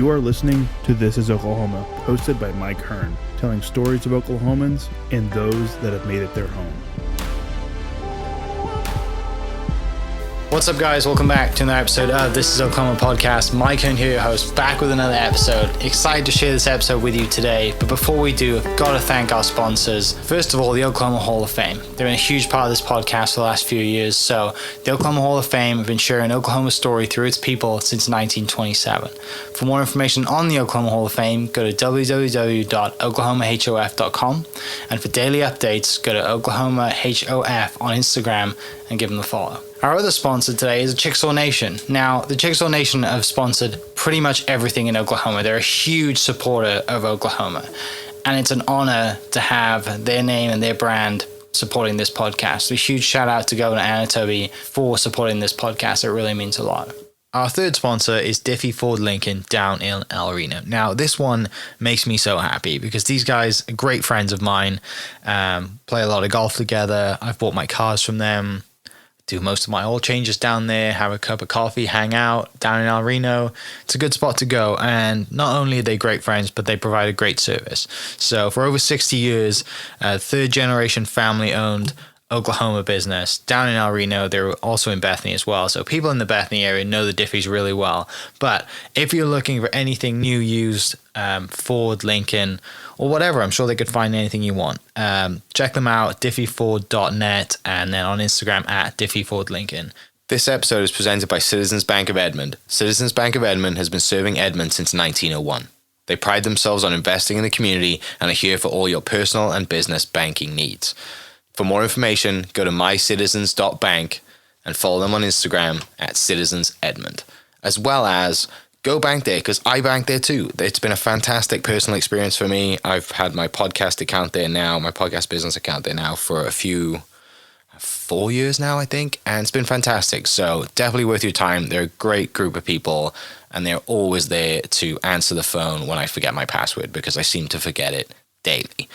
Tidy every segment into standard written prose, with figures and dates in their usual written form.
You are listening to This is Oklahoma, hosted by Mike Hearn, telling stories of Oklahomans and those that have made it their home. What's up, guys? Welcome back to another episode of This is Oklahoma Podcast. Mike Hearn here, your host, back with another episode. Excited to share this episode with you today, but before we do, I've got to thank our sponsors. First of all, the Oklahoma Hall of Fame. They've been a huge part of this podcast for the last few years. So the Oklahoma Hall of Fame have been sharing Oklahoma's story through its people since 1927. For more information on the Oklahoma Hall of Fame, go to www.oklahomahof.com. And for daily updates, go to oklahomahof on Instagram and give them a follow. Our other sponsor today is Chickasaw Nation. Now, the Chickasaw Nation have sponsored pretty much everything in Oklahoma. They're a huge supporter of Oklahoma, and it's an honor to have their name and their brand supporting this podcast. A huge shout out to Governor Anatobi for supporting this podcast. It really means a lot. Our third sponsor is Diffie Ford Lincoln down in El Reno. Now, this one makes me so happy because these guys are great friends of mine, play a lot of golf together. I've bought my cars from them, do most of my oil changes down there, have a cup of coffee, hang out down in El Reno. It's a good spot to go. And not only are they great friends, but they provide a great service. So for over 60 years, third generation family owned Oklahoma business down in El Reno. They're also in Bethany as well. So people in the Bethany area know the Diffies really well. But if you're looking for anything new, used, Ford, Lincoln, or whatever, I'm sure they could find anything you want. Check them out, diffieford.net, and then on Instagram at diffiefordlincoln. This episode is presented by Citizens Bank of Edmond. Citizens Bank of Edmond has been serving Edmond since 1901. They pride themselves on investing in the community and are here for all your personal and business banking needs. For more information, go to mycitizens.bank and follow them on Instagram at citizensedmond, as well as go bank there, because I bank there too. It's been a fantastic personal experience for me. I've had my podcast account there now, my podcast business account there now for 4 years now, I think, and it's been fantastic. So definitely worth your time. They're a great group of people, and they're always there to answer the phone when I forget my password, because I seem to forget it daily.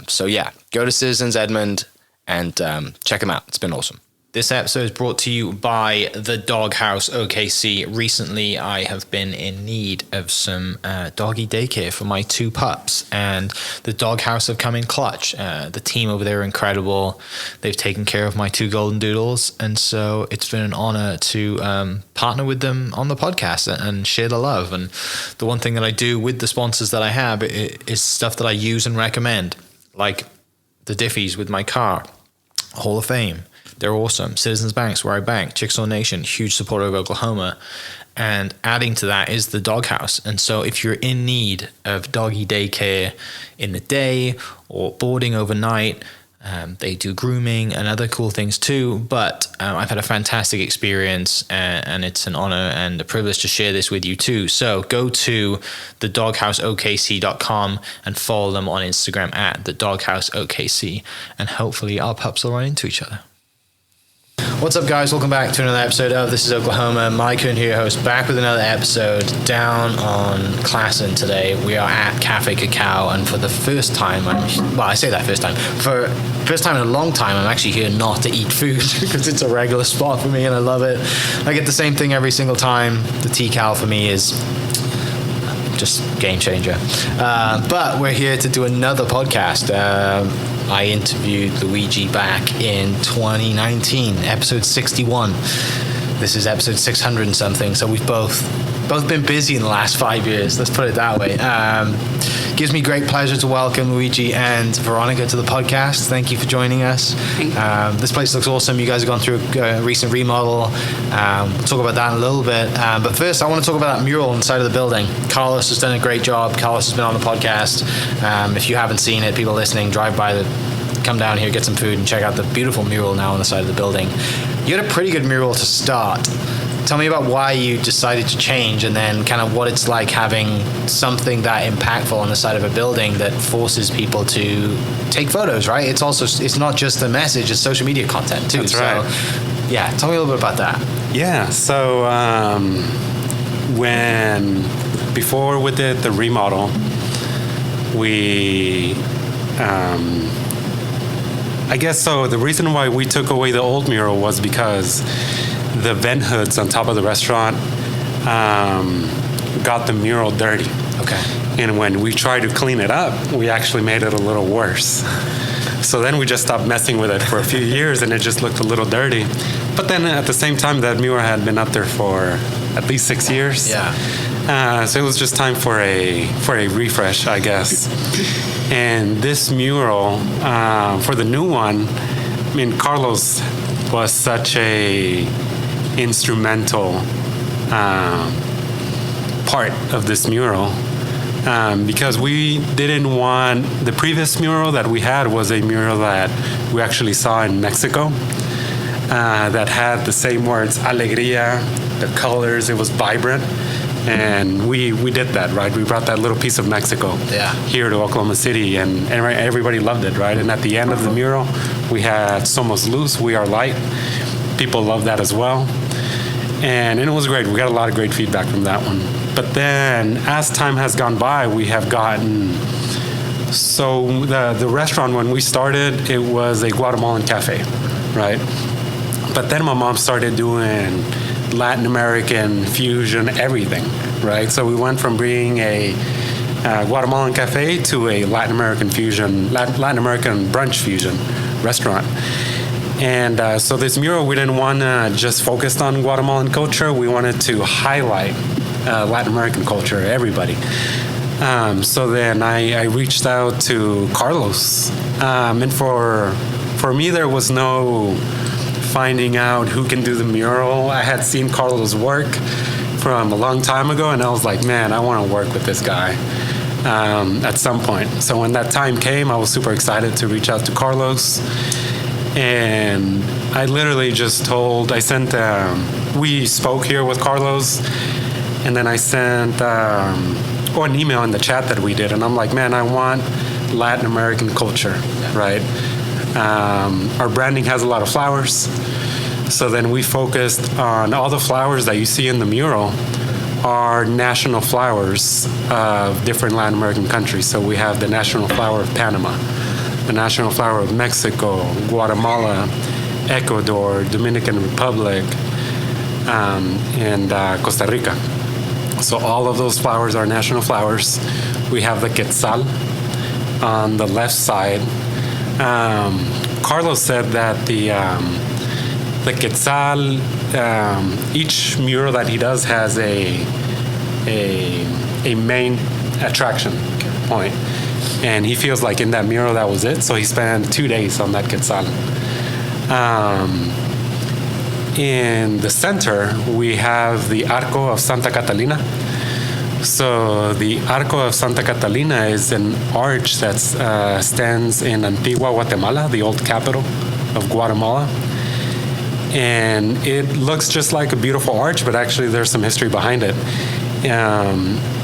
So yeah, go to Citizens Edmond and check them out. It's been awesome. This episode is brought to you by the Doghouse OKC. Recently, I have been in need of some doggy daycare for my two pups, and the Doghouse have come in clutch. The team over there are incredible. They've taken care of my two golden doodles, and so it's been an honor to partner with them on the podcast and share the love. And the one thing that I do with the sponsors that I have is stuff that I use and recommend, like the Diffies with my car, Hall of Fame. They're awesome. Citizens Banks, where I bank. Chickasaw Nation, huge supporter of Oklahoma. And adding to that is the Doghouse. And so if you're in need of doggy daycare in the day or boarding overnight, they do grooming and other cool things too. But I've had a fantastic experience, and it's an honor and a privilege to share this with you too. So go to thedoghouseokc.com and follow them on Instagram at thedoghouseokc. And hopefully our pups will run into each other. What's up, guys? Welcome back to another episode of This is Oklahoma. Mike Hearn here, host, back with another episode down on Classen today. We are at Cafe Kacao, and for the first time, I say that first time. For first time in a long time, I'm actually here not to eat food because it's a regular spot for me and I love it. I get the same thing every single time. The T-Cal for me is just game changer. But we're here to do another podcast. I interviewed Luidgi back in 2019, episode 61. This is episode 600 and something, so we've both been busy in the last 5 years, let's put it that way. Gives me great pleasure to welcome Luidgi and Veronica to the podcast. Thank you for joining us. This place looks awesome. You guys have gone through a recent remodel. We'll talk about that in a little bit. But first, I want to talk about that mural on the side of the building. Carlos has done a great job. Carlos has been on the podcast. If you haven't seen it, people listening, drive by, come down here, get some food, and check out the beautiful mural now on the side of the building. You had a pretty good mural to start. Tell me about why you decided to change, and then kind of what it's like having something that impactful on the side of a building that forces people to take photos, right? It's not just a message, it's social media content too. That's right. So, yeah, tell me a little bit about that. Yeah, so before we did the remodel, we I guess so. The reason why we took away the old mural was because the vent hoods on top of the restaurant got the mural dirty. Okay. And when we tried to clean it up, we actually made it a little worse. So then we just stopped messing with it for a few years, and it just looked a little dirty. But then at the same time, that mural had been up there for at least 6 years. Yeah. So it was just time for a refresh, I guess. And this mural, for the new one, I mean, Carlos was such a instrumental part of this mural. Because we didn't want, the previous mural that we had was a mural that we actually saw in Mexico that had the same words, alegría, the colors, it was vibrant. And we did that, right? We brought that little piece of Mexico here to Oklahoma City, and everybody loved it, right? And at the end of the mural, we had Somos Luz, We Are Light. People loved that as well. And it was great. We got a lot of great feedback from that one. But then, as time has gone by, we have gotten... So the restaurant, when we started, it was a Guatemalan cafe, right? But then my mom started doing Latin American fusion everything, right? So we went from being a Guatemalan cafe to a Latin American brunch fusion restaurant. And so this mural, we didn't want to just focus on Guatemalan culture. We wanted to highlight Latin American culture, everybody. So then I reached out to Carlos. And for me, there was no finding out who can do the mural. I had seen Carlos' work from a long time ago, and I was like, man, I want to work with this guy at some point. So when that time came, I was super excited to reach out to Carlos. And I literally just we spoke here with Carlos, and then I sent an email in the chat that we did, and I'm like, man, I want Latin American culture, right? Our branding has a lot of flowers, so then we focused on all the flowers that you see in the mural are national flowers of different Latin American countries. So we have the national flower of Panama, the national flower of Mexico, Guatemala, Ecuador, Dominican Republic, and Costa Rica. So all of those flowers are national flowers. We have the quetzal on the left side. Carlos said that the quetzal, each mural that he does has a main attraction point. And he feels like in that mural that was it, so he spent 2 days on that quetzal. In the center, we have the Arco of Santa Catalina. So the Arco of Santa Catalina is an arch that stands in Antigua, Guatemala, the old capital of Guatemala. And it looks just like a beautiful arch, but actually there's some history behind it.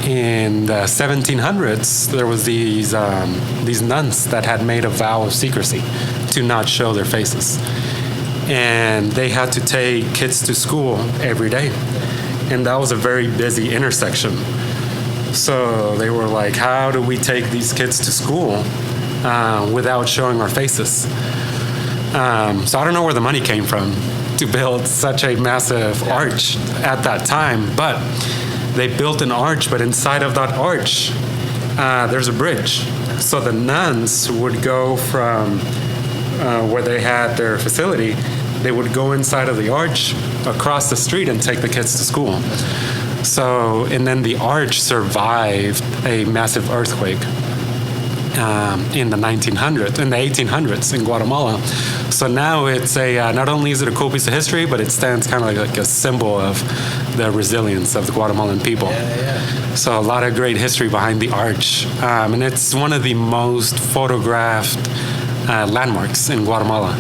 In the 1700s, there was these nuns that had made a vow of secrecy to not show their faces. And they had to take kids to school every day. And that was a very busy intersection. So they were like, how do we take these kids to school without showing our faces? So I don't know where the money came from to build such a massive arch at that time, but they built an arch, but inside of that arch, there's a bridge. So the nuns would go from where they had their facility, they would go inside of the arch, across the street, and take the kids to school. So, and then the arch survived a massive earthquake in the 1800s in Guatemala. So now it's not only is it a cool piece of history, but it stands kind of like a symbol of the resilience of the Guatemalan people. So a lot of great history behind the arch. And it's one of the most photographed landmarks in Guatemala.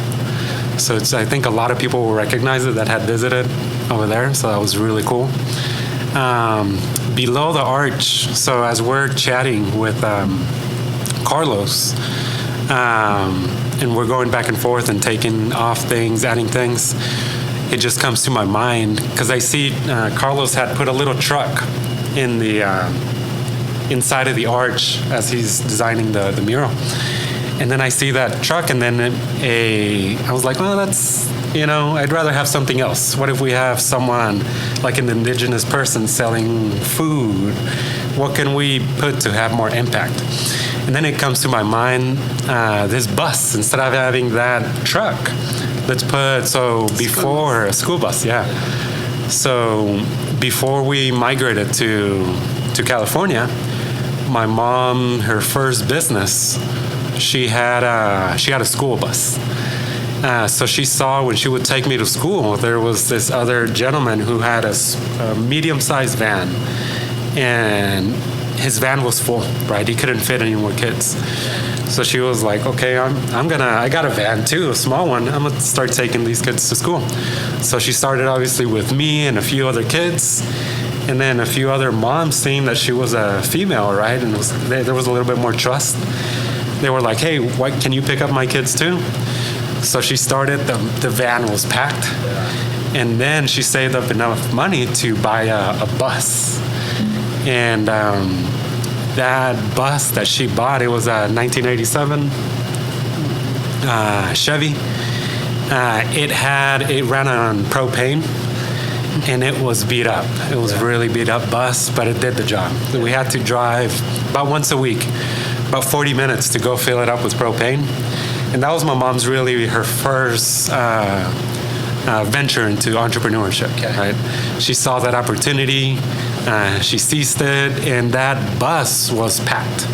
So I think a lot of people will recognize it that had visited over there. So that was really cool. Below the arch, so as we're chatting with Carlos, and we're going back and forth and taking off things, adding things, it just comes to my mind because I see Carlos had put a little truck in the inside of the arch as he's designing the mural. And then I see that truck, and then I was like, well, that's, I'd rather have something else. What if we have someone, like an indigenous person selling food? What can we put to have more impact? And then it comes to my mind, this bus, instead of having that truck, let's put, before a school bus, yeah. So before we migrated to California, my mom, her first business, she had a school bus. So she saw when she would take me to school, there was this other gentleman who had a medium-sized van, and his van was full, right? He couldn't fit any more kids. So she was like, okay, I got a van too, a small one. I'm gonna start taking these kids to school. So she started obviously with me and a few other kids, and then a few other moms seeing that she was a female, right? And there was a little bit more trust. They were like, hey, can you pick up my kids too? So she started, the van was packed. And then she saved up enough money to buy a bus. And that bus that she bought, it was a 1987 Chevy. It ran on propane, and it was beat up. It was a really beat up bus, but it did the job. We had to drive about once a week, about 40 minutes to go fill it up with propane. And that was my mom's her first venture into entrepreneurship, right? She saw that opportunity, she seized it, and that bus was packed.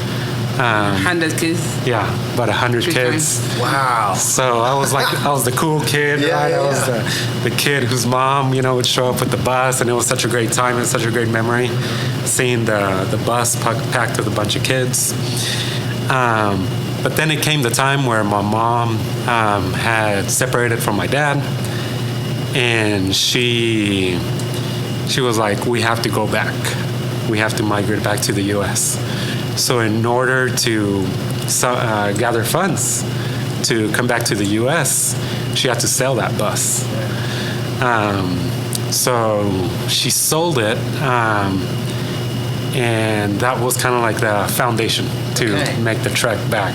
100 kids? Yeah, about 100 kids. Wow. So I was the cool kid, right? I was the kid whose mom, would show up with the bus, and it was such a great time and such a great memory, seeing the bus packed with a bunch of kids. But then it came the time where my mom had separated from my dad, and she was like, we have to go back. We have to migrate back to the U.S. So in order to gather funds to come back to the U.S., she had to sell that bus. So she sold it, and that was kind of like the foundation to make the trek back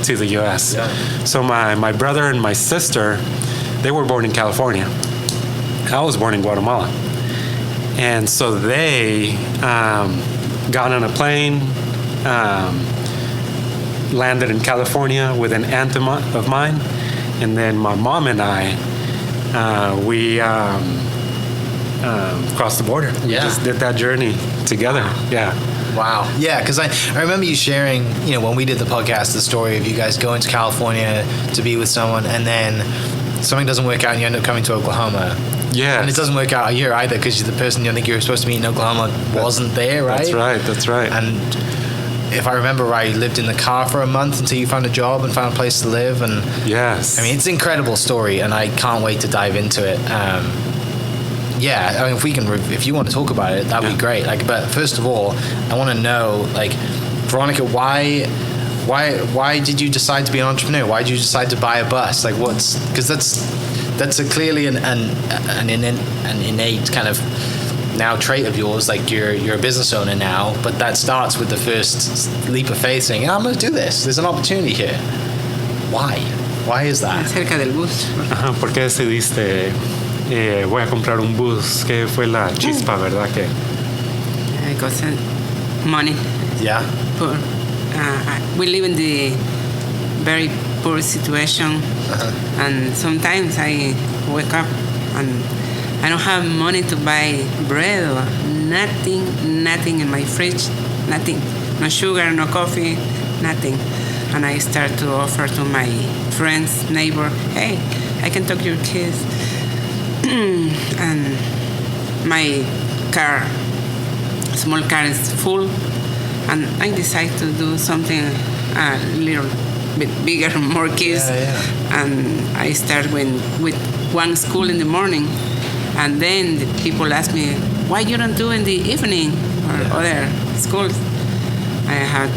to the U.S. Yeah. So my brother and my sister, they were born in California. I was born in Guatemala. And so they got on a plane, landed in California with an aunt of mine, and then my mom and I, we crossed the border. We just did that journey together. Yeah. Wow. Yeah, because I remember you sharing, when we did the podcast, the story of you guys going to California to be with someone, and then something doesn't work out and you end up coming to Oklahoma. Yeah. And it doesn't work out here either because the person you think you were supposed to meet in Oklahoma wasn't there, right? That's right. And if I remember right, you lived in the car for a month until you found a job and found a place to live. And yes. I mean, it's an incredible story, and I can't wait to dive into it. If you want to talk about it, that'd be great. But first of all, I want to know, Veronica, why did you decide to be an entrepreneur? Why did you decide to buy a bus? Because that's clearly an innate kind of now trait of yours. You're a business owner now, but that starts with the first leap of faith, saying, I'm going to do this. There's an opportunity here. Why? Why is that? Acerca del bus. Ajá, ¿por qué decidiste voy a comprar un bus? ¿Qué fue la chispa, verdad? Because money. Yeah. Poor. We live in the very poor situation, and sometimes I wake up and I don't have money to buy bread or nothing in my fridge, nothing, no sugar, no coffee, nothing. And I start to offer to my friends, neighbor, hey, I can talk to your kids. And my small car is full, and I decide to do something a little bit bigger, more kids. And I start with one school in the morning, and then the people ask me, why you don't do in the evening or other schools? I have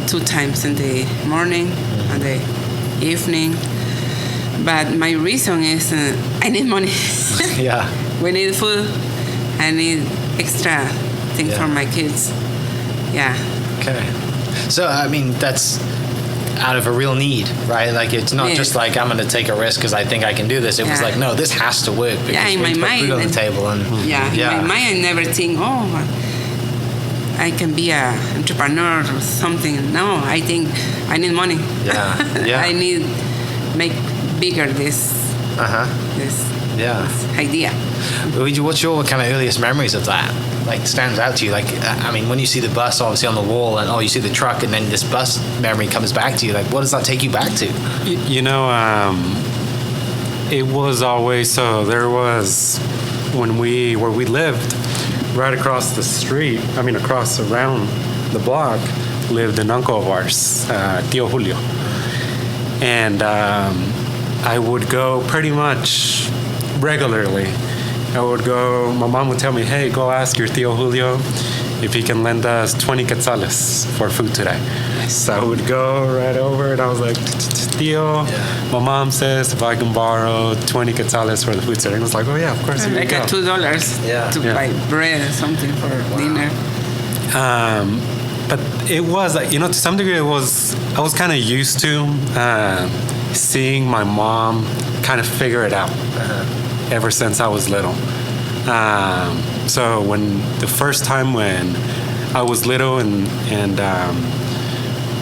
2 times in the morning and the evening. But my reason is I need money. Yeah. We need food. I need extra things for my kids. Yeah. Okay. So, I mean, that's out of a real need, right? Like it's not just like I'm going to take a risk because I think I can do this. It was like, no, this has to work because in we my put mind, food on the table. And in my mind, I never think, I can be an entrepreneur or something. No, I think I need money. I need make bigger this idea. Luidgi, what's your kind of earliest memories of that? Like stands out to you? Like, I mean, when you see the bus obviously on the wall, and you see the truck, and then this bus memory comes back to you. Like, what does that take you back to? It was always there was where we lived, right across the street. I mean, across around the block, lived an uncle of ours, Tío Julio, and I would go pretty much regularly. I would go, my mom would tell me, hey, go ask your Tío Julio if he can lend us 20 quetzales for food today. So I would go right over and I was like, Tío, my mom says if I can borrow 20 quetzales for the food today. And I was like, oh yeah, of course. Like $2 to buy bread or something for dinner. But it was, to some degree I was kind of used to seeing my mom kind of figure it out. Ever since I was little. So when the first time when I was little and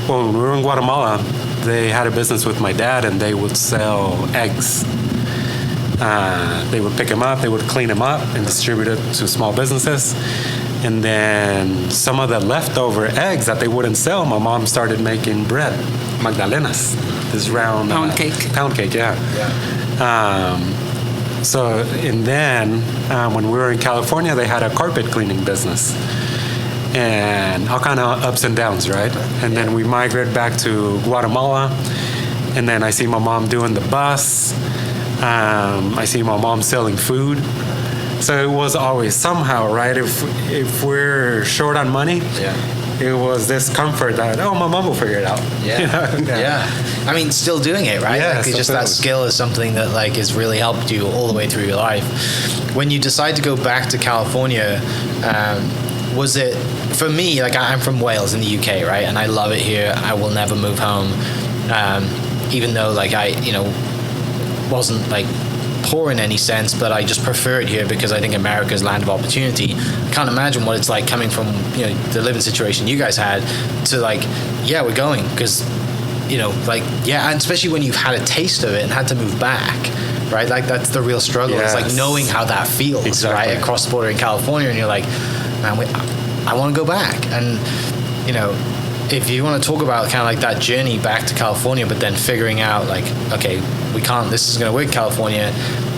when we were in Guatemala, they had a business with my dad and they would sell eggs. They would pick them up, they would clean them up and distribute it to small businesses. And then some of the leftover eggs that they wouldn't sell, my mom started making bread, magdalenas, this round pound cake. Pound cake, yeah. And then when we were in California, they had a carpet cleaning business. And all kind of ups and downs, right? And then we migrated back to Guatemala. And then I see my mom doing the bus. I see my mom selling food. So it was always somehow, right? If we're short on money, it was this comfort that, my mom will figure it out. I mean, still doing it, right? Yeah, like, just that skill is something that like has really helped you all the way through your life. When you decide to go back to California, was it, for me, like I'm from Wales in the UK, right? And I love it here. I will never move home. Even though like I, wasn't like poor in any sense, but I just prefer it here because I think America's land of opportunity. I can't imagine what it's like coming from the living situation you guys had to like, we're going because and especially when you've had a taste of it and had to move back, right? Like that's the real struggle. It's like knowing how that feels, right? Across the border in California, and you're like, man, I want to go back. And if you want to talk about kind of like that journey back to California, but then figuring out like, okay, we can't, this is going to work in California.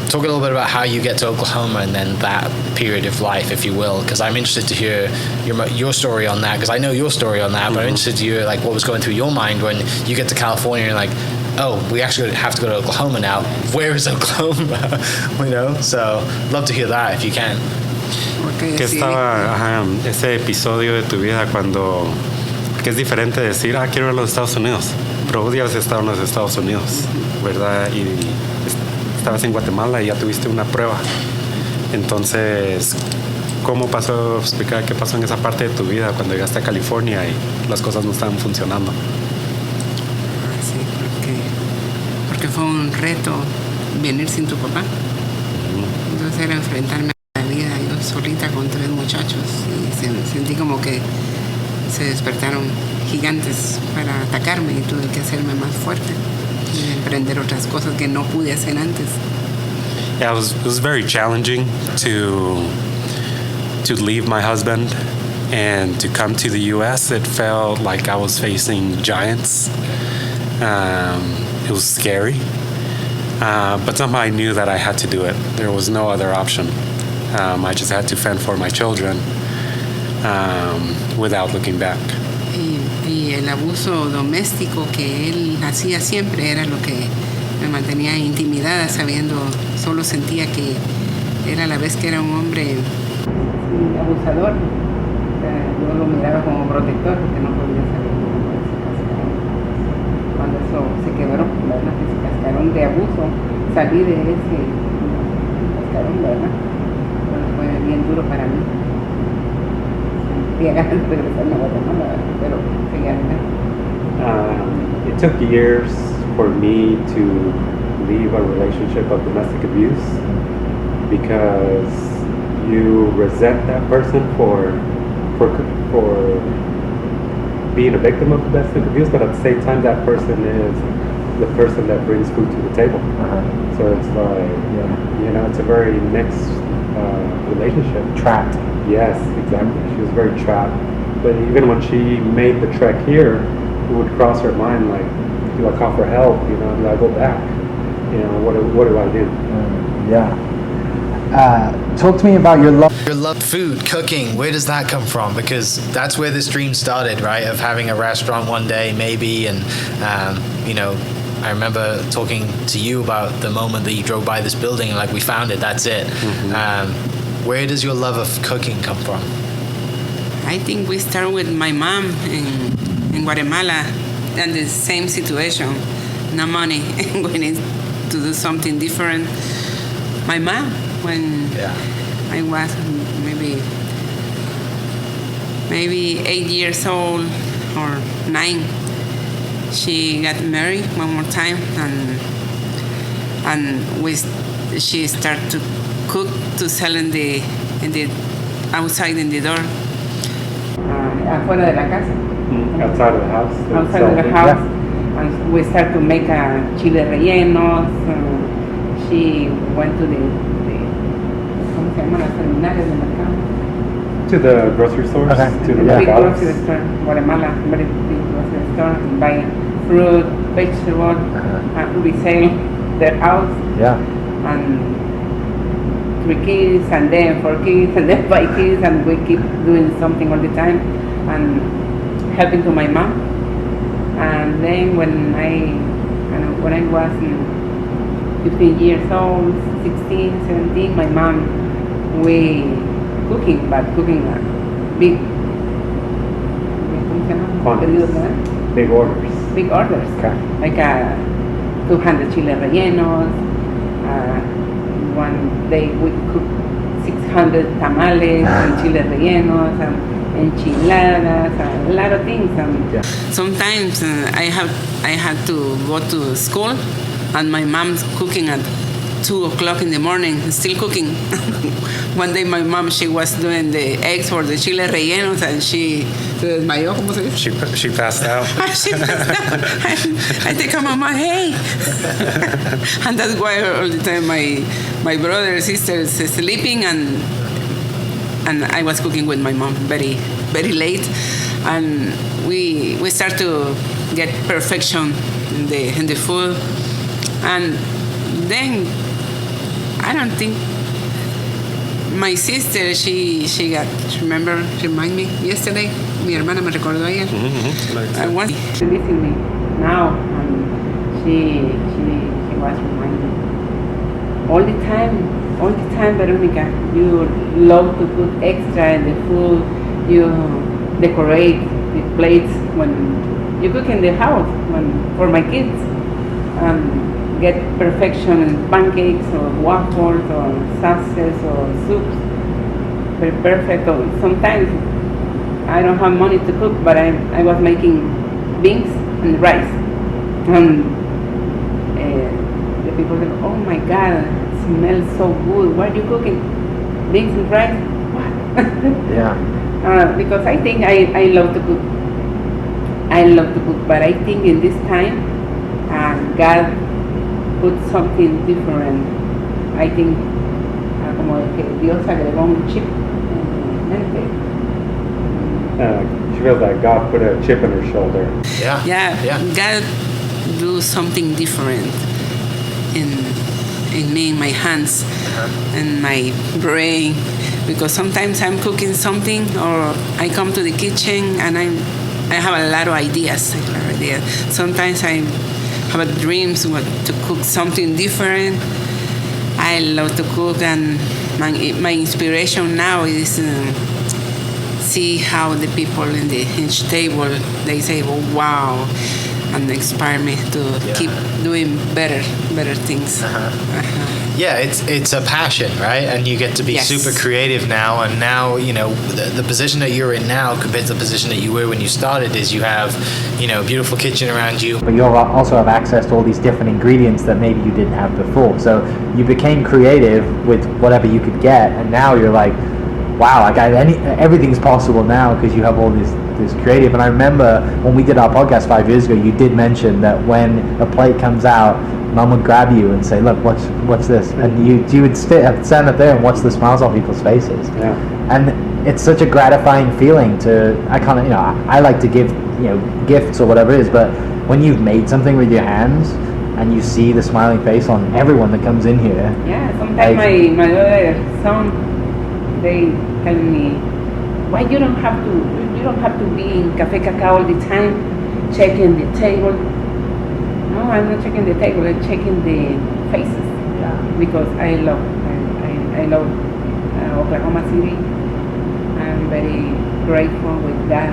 Talk a little bit about how you get to Oklahoma and then that period of life, if you will, because I'm interested to hear your story on that, because I know your story on that, but I'm interested to hear like what was going through your mind when you get to California and like, oh, we actually have to go to Oklahoma now. Where is Oklahoma? So love to hear that if you can. ¿Qué estaba ese episodio de tu vida cuando, que es diferente decir, quiero ir a los Estados Unidos, pero vos ya has estado en los Estados Unidos, ¿verdad? Y estabas en Guatemala y ya tuviste una prueba. Entonces, ¿cómo pasó, explicar qué pasó en esa parte de tu vida cuando llegaste a California y las cosas no estaban funcionando? Sí, porque fue un reto venir sin tu papá. Entonces era enfrentarme a la vida yo solita con 3 muchachos y sentí como que se despertaron gigantes para atacarme y tuve que hacerme más fuerte y emprender otras cosas que no pude hacer antes. Yeah, it was very challenging to leave my husband and to come to the U.S. It felt like I was facing giants. It was scary, but somehow I knew that I had to do it. There was no other option. I just had to fend for my children without looking back. Y el abuso doméstico que él hacía siempre era lo que me mantenía intimidada, solo sentía que era a la vez que era un hombre abusador. O sea, yo lo miraba como protector porque no podía salir de ese cascarón. Cuando eso se quebró, ¿verdad? Ese cascarón de abuso, salí de ese cascarón, ¿verdad? Pero fue bien duro para mí. Tenía ganas de regresar a Guatemala, pero seguía adelante. It took years for me to leave a relationship of domestic abuse because you resent that person for being a victim of domestic abuse, but at the same time, that person is the person that brings food to the table. So it's like, it's a very mixed relationship. Trapped. Yes, exactly. She was very trapped. But even when she made the trek here, it would cross her mind like, do I call for help? Do I go back? What do I do? Talk to me about your love. Your love for food, cooking, where does that come from? Because that's where this dream started, right? Of having a restaurant one day, maybe. And, I remember talking to you about the moment that you drove by this building and like, we found it, that's it. Where does your love of cooking come from? I think we start with my mom in Guatemala, and the same situation, no money, and we need to do something different. My mom, when I was maybe 8 years old or 9, she got married one more time, and she started to cook, to sell in the outside in the door. Afuera de la casa. Outside of the house. Outside of the house. And we started to make chile rellenos. She went to the ¿cómo se llaman las terminales de mercado? To the grocery stores. Okay. To the Big mercados. grocery store, Guatemala, very big grocery store, and buy fruit, vegetable, resell their house. And 3 kids, and then 4 kids, and then 5 kids, and we keep doing something all the time and helping to my mom. And then when I was 15 years old, 16, 17, my mom, we cooking big, Big orders. Big orders. Okay. Like 200 chile rellenos. One day we cook 600 tamales and chile rellenos and enchiladas and a lot of things. Sometimes I had to go to school, and my mom's cooking at 2 o'clock in the morning, still cooking. One day my mom, she was doing the eggs for the chile rellenos, and she desmayó, ¿cómo se dice? She passed out. She passed out. I think, Mama, hey. And that's why all the time my brother and sister is sleeping, and I was cooking with my mom very, very late. And we start to get perfection in the food. And then I don't think my sister, she got, remind me, yesterday, mi hermana me recordó ayer. I was visiting me now, and she was reminding all the time, Veronica, you love to put extra in the food, you decorate the plates when you cook in the house, for my kids. Get perfection in pancakes or waffles or sauces or soups. Very perfect. Or sometimes I don't have money to cook, but I was making beans and rice. And the people say, oh my God, it smells so good. Why are you cooking beans and rice? What? Because I think I love to cook. But I think in this time, God put something different. I think como que Dios agregó un chip en mente. She feels like God put a chip in her shoulder. Yeah. God do something different in me, in my hands, and my brain. Because sometimes I'm cooking something, or I come to the kitchen and I have a lot of ideas. Sometimes I have dreams to cook something different. I love to cook, and my inspiration now is see how the people in each table, they say, oh, wow. and inspire me to keep doing better things. Yeah, it's a passion, right? And you get to be super creative now. And now, the position that you're in now compared to the position that you were when you started is you have, a beautiful kitchen around you. But you also have access to all these different ingredients that maybe you didn't have before. So you became creative with whatever you could get, and now you're like, wow, like everything's possible now because you have all this creative. And I remember when we did our podcast 5 years ago, you did mention that when a plate comes out, Mom would grab you and say, look, what's this? And you would stand up there and watch the smiles on people's faces. Yeah. And it's such a gratifying feeling I like to give, gifts or whatever it is, but when you've made something with your hands and you see the smiling face on everyone that comes in here. Yeah, sometimes my other son, they tell me, why you don't have to be in Cafe Kacao all the time, checking the table. No, I'm not checking the table. I'm checking the faces. Yeah. Because I love Oklahoma City. I'm very grateful with that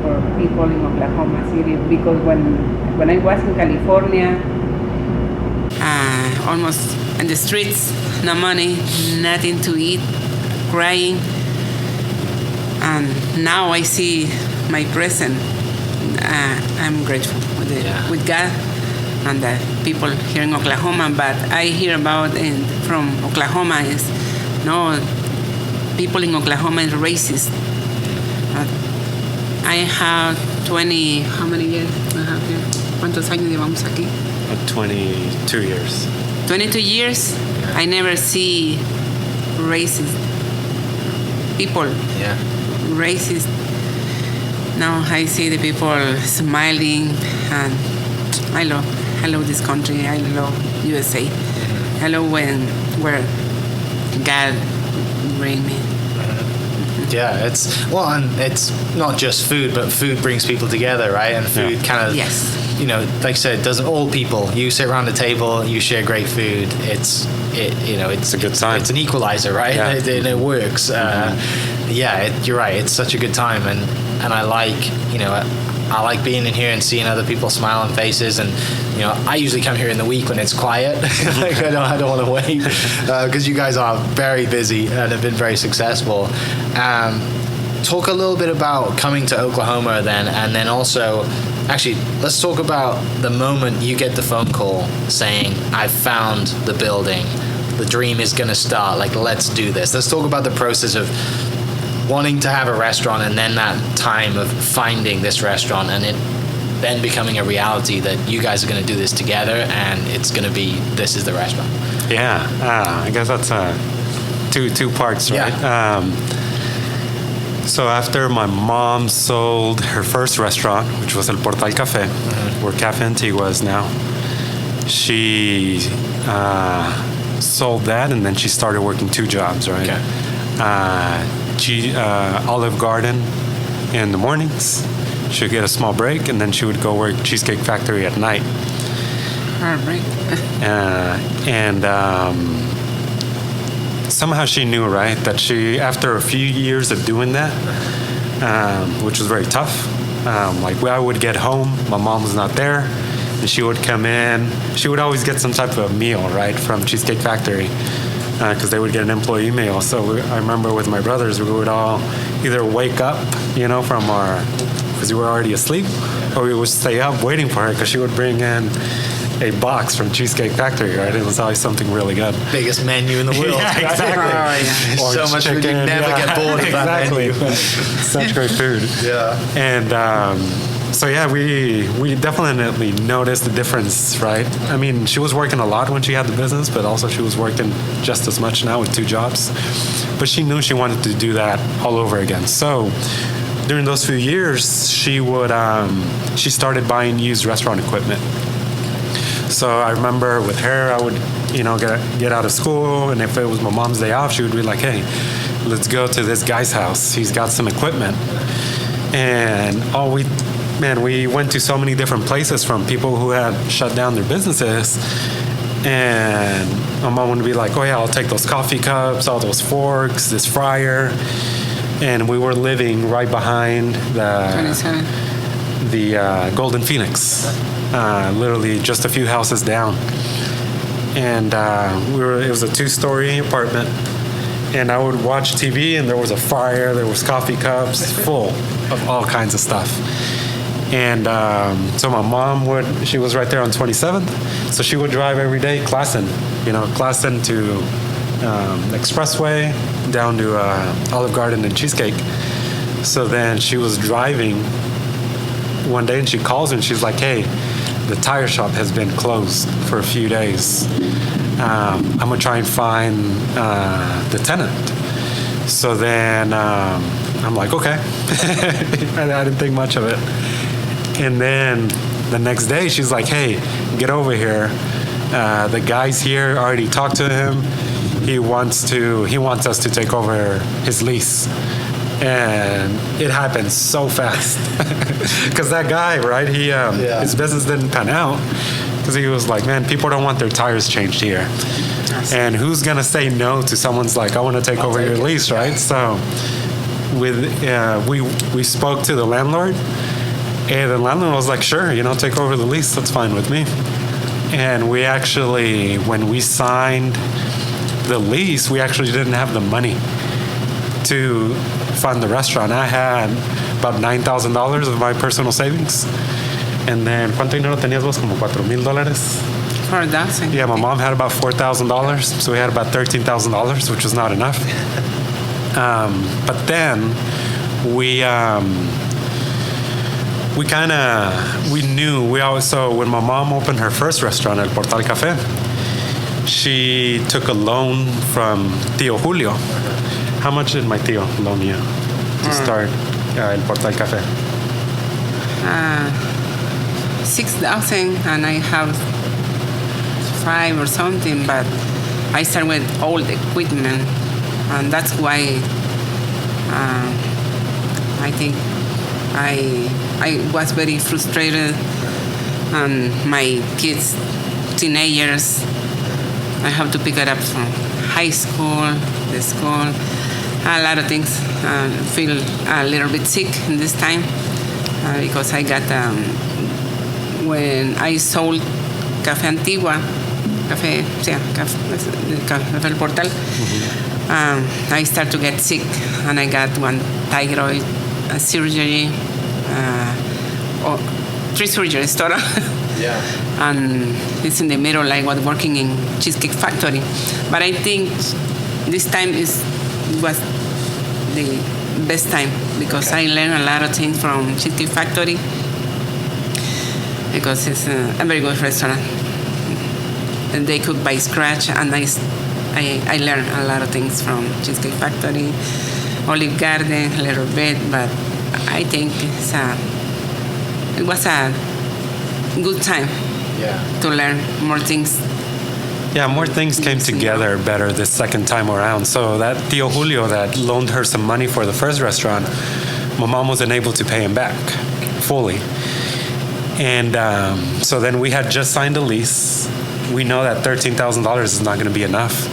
for people in Oklahoma City, because when I was in California, almost in the streets, no money, nothing to eat, crying, and now I see my present. I'm grateful with God and the people here in Oklahoma. But I hear about from Oklahoma is people in Oklahoma is racist. I have 20. How many years I have here? ¿Cuántos años llevamos aquí? 22 years. 22 years. I never see racist people. Yeah. Racist. Now I see the people smiling, and I love this country. I love USA. I love where God bring me. Yeah, and it's not just food, but food brings people together, right? And food kind of, like I said, doesn't all people. You sit around the table, you share great food. It's a good time. It's an equalizer, right? Yeah. And it works. You're right. It's such a good time, and I like being in here and seeing other people's smiling faces. And I usually come here in the week when it's quiet. Like I don't want to wait because you guys are very busy and have been very successful. Talk a little bit about coming to Oklahoma then, and then also, actually, let's talk about the moment you get the phone call saying, "I found the building. The dream is going to start. Like, let's do this." Let's talk about the process of wanting to have a restaurant, and then that time of finding this restaurant, and it then becoming a reality that you guys are going to do this together, and it's going to be, this is the restaurant. Yeah, I guess that's two parts, right? Yeah. So after my mom sold her first restaurant, which was El Portal Café, where Cafe Antigua is now, she sold that, and then she started working 2 jobs, right? Okay. Olive Garden in the mornings. She'd get a small break, and then she would go work Cheesecake Factory at night. All right. Somehow she knew, right, that after a few years of doing that, which was very tough, I would get home, my mom was not there, and she would come in. She would always get some type of meal, right, from Cheesecake Factory, because they would get an employee meal. So I remember with my brothers, we would all either wake up, because we were already asleep, or we would stay up waiting for her because she would bring in a box from Cheesecake Factory, right? It was always something really good. Biggest menu in the world. Yeah, exactly. So much food, you never get bored of that menu. Such great food. Yeah. And we definitely noticed the difference, right? I mean, she was working a lot when she had the business, but also she was working just as much now with 2 jobs. But she knew she wanted to do that all over again. So during those few years, she started buying used restaurant equipment. So I remember with her, I would, get out of school, and if it was my mom's day off, she would be like, "Hey, let's go to this guy's house. He's got some equipment." And we went to so many different places from people who had shut down their businesses. And my mom would be like, "Oh yeah, I'll take those coffee cups, all those forks, this fryer." And we were living right behind the 27. the Golden Phoenix, literally just a few houses down. And it was a 2-story apartment. And I would watch TV, and there was a fire, there was coffee cups full of all kinds of stuff. And so my mom she was right there on 27th, so she would drive every day, Classen to Expressway, down to Olive Garden and Cheesecake. So then she was driving one day, and she calls and she's like, hey, the tire shop has been closed for a few days. I'm gonna try and find the tenant. So then I'm like, okay. I didn't think much of it. And then the next day she's like, hey, get over here. The guy's here, already talked to him. He wants us to take over his lease. And it happened so fast. Because that guy, right, his business didn't pan out. Because he was like, man, people don't want their tires changed here. And who's going to say no to someone's like, I want to take over your lease, right? So we spoke to the landlord. And the landlord was like, sure, take over the lease. That's fine with me. And we actually, when we signed the lease, we actually didn't have the money to fund the restaurant. I had about $9,000 of my personal savings. And then, ¿cuánto dinero tenías vos? Como $4,000? $4,000. Yeah, my mom had about $4,000. So we had about $13,000, which was not enough. But then so when my mom opened her first restaurant, El Portal Cafe, she took a loan from Tío Julio. How much did my tío loan you to start El Portal Cafe? 6,000, and I have 5 or something, but I started with old equipment, and that's why I think I was very frustrated, and my kids, teenagers, I have to pick it up from high school, the school, a lot of things. Feel a little bit sick in this time because I got when I sold Cafe Antigua, Cafe El Portal. I started to get sick, and I got one thyroid surgery, 3 surgeries total. Yeah. And it's in the middle. I was working in Cheesecake Factory, but I think this time was the best time because I learned a lot of things from Cheesecake Factory because it's a very good restaurant. And they cook by scratch, and I learned a lot of things from Cheesecake Factory, Olive Garden, a little bit, but I think it was a good time to learn more things. Yeah, more things came together better this second time around. So that Tío Julio that loaned her some money for the first restaurant, my mom wasn't able to pay him back fully. And so then we had just signed a lease. We know that $13,000 is not going to be enough.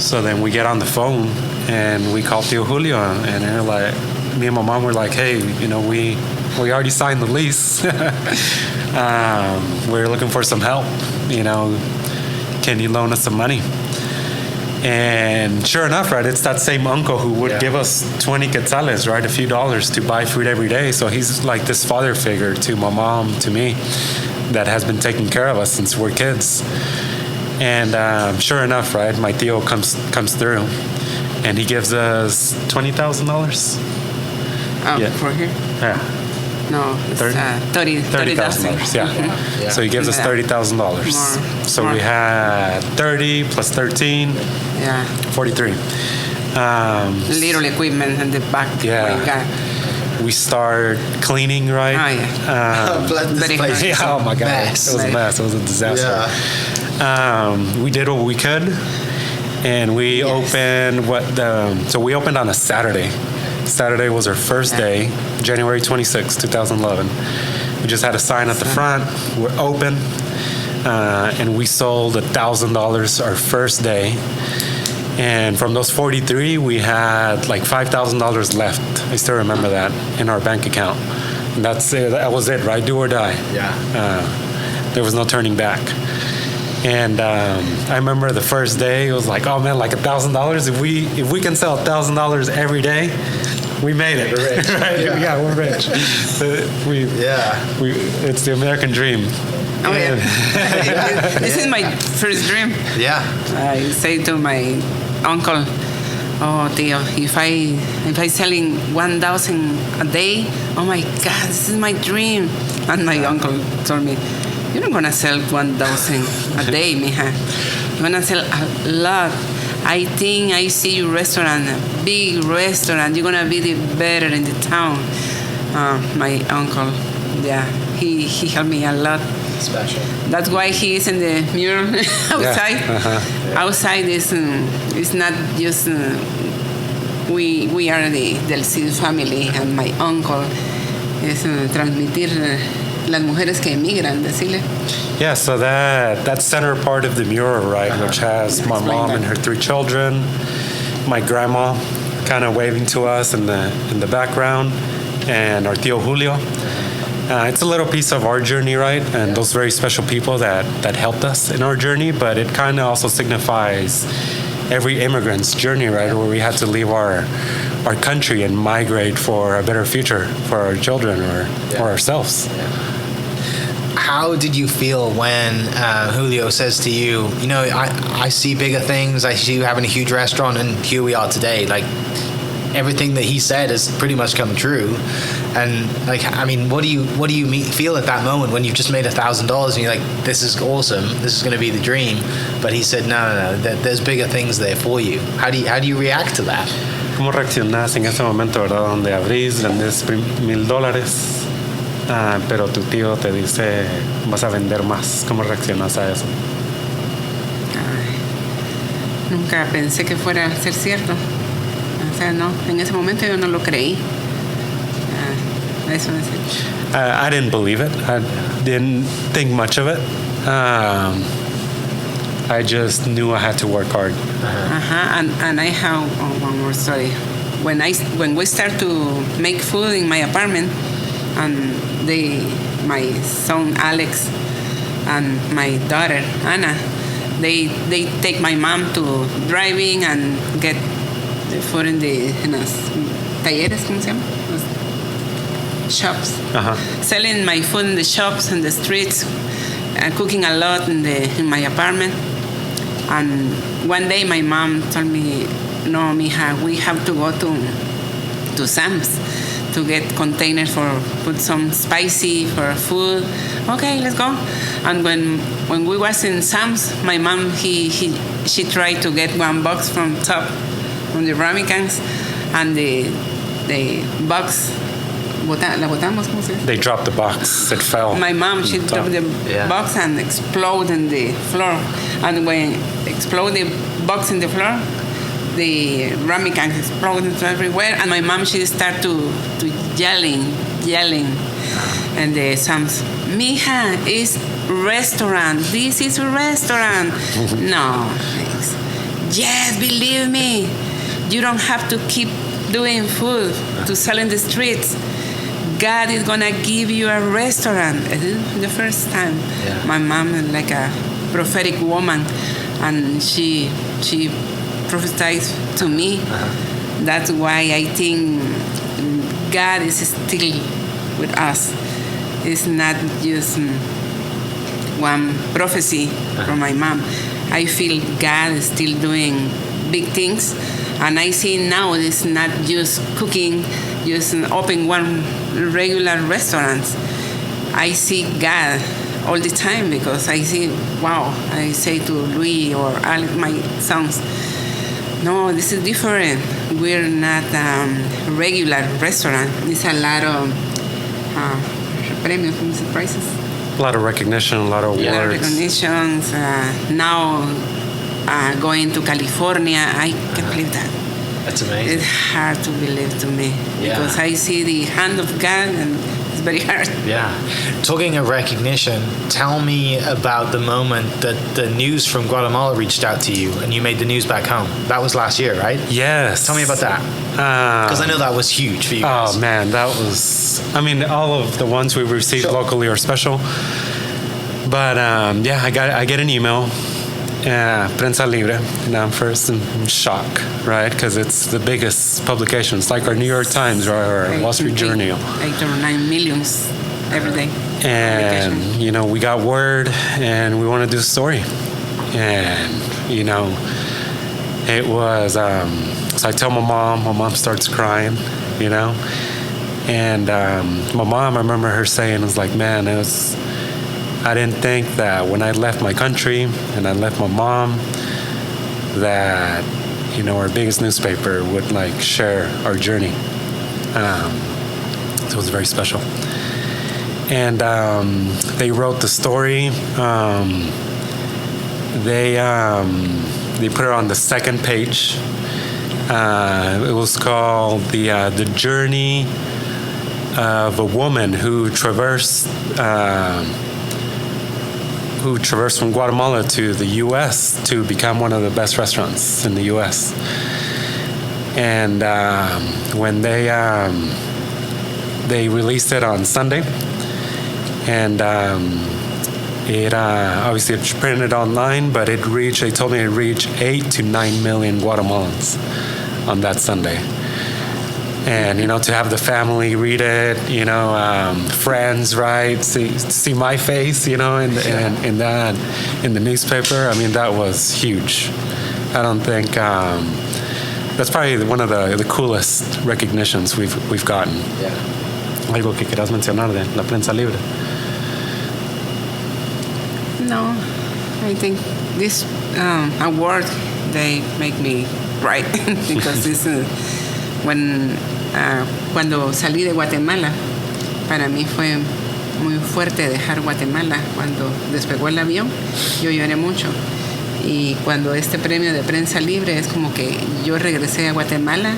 So then we get on the phone and we call Tío Julio, and they're like, me and my mom were like, hey, we already signed the lease. We're looking for some help. Can you loan us some money? And sure enough, right, it's that same uncle who would give us 20 quetzales, right, a few dollars to buy food every day. So he's like this father figure to my mom, to me, that has been taking care of us since we're kids. And sure enough, right, my tío comes through, and he gives us $20,000. For here? Yeah. No, it's $30,000. Yeah. So he gives us $30,000. So we had 30 plus 13. 43. Little equipment in the back. Yeah. We start cleaning, right? Oh, yeah. Very place. Yeah, oh my God. Mess. It was a mess. It was a disaster. Yeah. We did what we could, and we opened so we opened on a Saturday. Saturday was our first day, January 26, 2011. We just had a sign at the front, we're open, and we sold $1,000 our first day. And from those 43, we had like $5,000 left. I still remember that in our bank account. And that's it. That was it, right? Do or die. Yeah. There was no turning back. And I remember the first day, it was like, oh man, like $1,000. If we can sell $1,000 every day, we made it. We're rich. Right? Yeah, we're rich. It's the American dream. Oh yeah. This is my first dream. Yeah. I say to my uncle, "Oh, Tio, if I selling 1,000 a day, oh my God, this is my dream." And my uncle told me, "You're not gonna sell 1,000 a day, mija. You're gonna sell a lot. I think I see your restaurant, a big restaurant. You're gonna be the better in the town." My uncle, yeah, he helped me a lot. Special. That's why he is in the mural outside. Yeah. Uh-huh. Outside is it's not just we are the Del Cid family, and my uncle es transmitir las mujeres que emigran, decirle. Yeah, so that center part of the mural, right, which has my mom and her 3 children, my grandma kind of waving to us in the background, and our Tio Julio. It's a little piece of our journey, right? And those very special people that helped us in our journey, but it kind of also signifies every immigrant's journey, right? Where we had to leave our country and migrate for a better future for our children or ourselves. How did you feel when Julio says to you, you know, I see bigger things, I see you having a huge restaurant, and here we are today? Like, everything that he said has pretty much come true. And like, I mean, what do you feel at that moment when you've just made $1,000 and you're like, this is awesome, this is going to be the dream? But he said, no, there's bigger things there for you. How do you react to that? ¿Cómo reaccionas en ese momento, verdad? Donde abrís, vendes $1,000, pero tu tío te dice, vas a vender más. ¿Cómo reaccionas a eso? Ay, nunca pensé que fuera a ser cierto. O sea, no, en ese momento yo no lo creí. Eso es. I didn't believe it. I didn't think much of it. I just knew I had to work hard. And I have one more story. When we start to make food in my apartment, and my son Alex and my daughter Anna, they take my mom to driving and get the food in las talleres, ¿cómo se llama? Shops. Selling my food in the shops and the streets, cooking a lot in my apartment. And one day my mom told me, "No, mija, we have to go to Sam's to get containers for put some spicy for food." Okay, let's go. And when we was in Sam's, my mom she tried to get one box from the Veronicans, and the box. La botamos, ¿cómo se dice? They dropped the box. It fell. My mom, she dropped the box and exploded in the floor. And when exploded the box in the floor, the ramekins exploded everywhere. And my mom, she started to yelling. And the Sam's, "Mija, it's restaurant. This is a restaurant." No, thanks. Yes, believe me. You don't have to keep doing food to sell in the streets. God is gonna give you a restaurant. The first time, my mom is like a prophetic woman, and she prophesied to me. That's why I think God is still with us. It's not just one prophecy from my mom. I feel God is still doing big things. And I see now it's not just cooking, just open one regular restaurant. I see God all the time because I see, wow, I say to Luis or Alex, my sons, no, this is different. We're not a regular restaurant. It's a lot of premios, prizes. A lot of recognition, a lot of awards. A lot of recognitions. Now, going to California, I can't believe that. That's amazing. It's hard to believe to me because I see the hand of God and it's very hard. Yeah. Talking of recognition, tell me about the moment that the news from Guatemala reached out to you and you made the news back home. That was last year, right? Yes. Tell me about that. Because I know that was huge for you guys. Oh man, that was. I mean, all of the ones we received locally are special. But yeah, I get an email. Prensa Libre, and I'm first in shock, right? Because it's the biggest publication. It's like our New York Times or our Wall Street Journal. 8 or 9 millions every day. And, you know, we got word and we want to do a story. And, you know, it was, so I tell my mom starts crying, you know. And my mom, I remember her saying, it was like, man, I didn't think that when I left my country and I left my mom that, you know, our biggest newspaper would like share our journey. So it was very special. And they wrote the story. They put it on the second page. It was called the journey of a woman who traversed from Guatemala to the U.S. to become one of the best restaurants in the U.S. And when they released it on Sunday, and it obviously it's printed online, but they told me it reached 8 to 9 million Guatemalans on that Sunday. And, you know, to have the family read it, you know, friends, right, see my face, you know, in the newspaper. I mean, that was huge. I don't think that's probably one of the coolest recognitions we've gotten. Yeah. Algo que quieras mencionar de la prensa libre? No, I think this award, they make me right because this cuando salí de Guatemala, para mí fue muy fuerte dejar Guatemala. Cuando despegó el avión, yo lloré mucho. Y cuando este premio de prensa libre es como que yo regresé a Guatemala.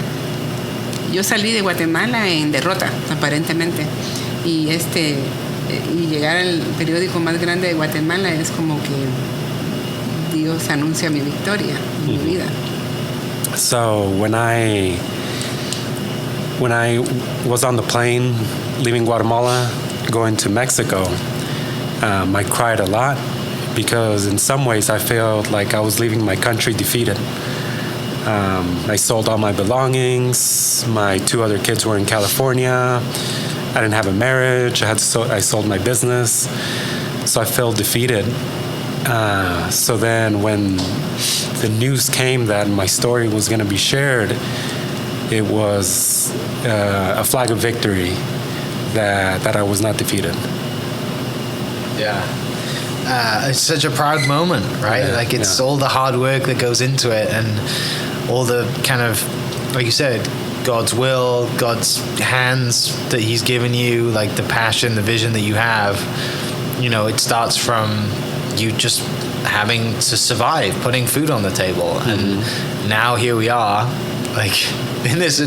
Yo salí de Guatemala en derrota, aparentemente. Y llegar al periódico más grande de Guatemala es como que Dios anuncia mi victoria en mi vida. So when I was on the plane leaving Guatemala, going to Mexico, I cried a lot because in some ways I felt like I was leaving my country defeated. I sold all my belongings. My 2 other kids were in California. I didn't have a marriage. I sold my business. So I felt defeated. So then when the news came that my story was going to be shared, it was a flag of victory that I was not defeated. Yeah. It's such a proud moment, right? Yeah, like it's all the hard work that goes into it and all the kind of, like you said, God's will, God's hands that he's given you, like the passion, the vision that you have. You know, it starts from you just having to survive, putting food on the table. Mm-hmm. And now here we are, like in this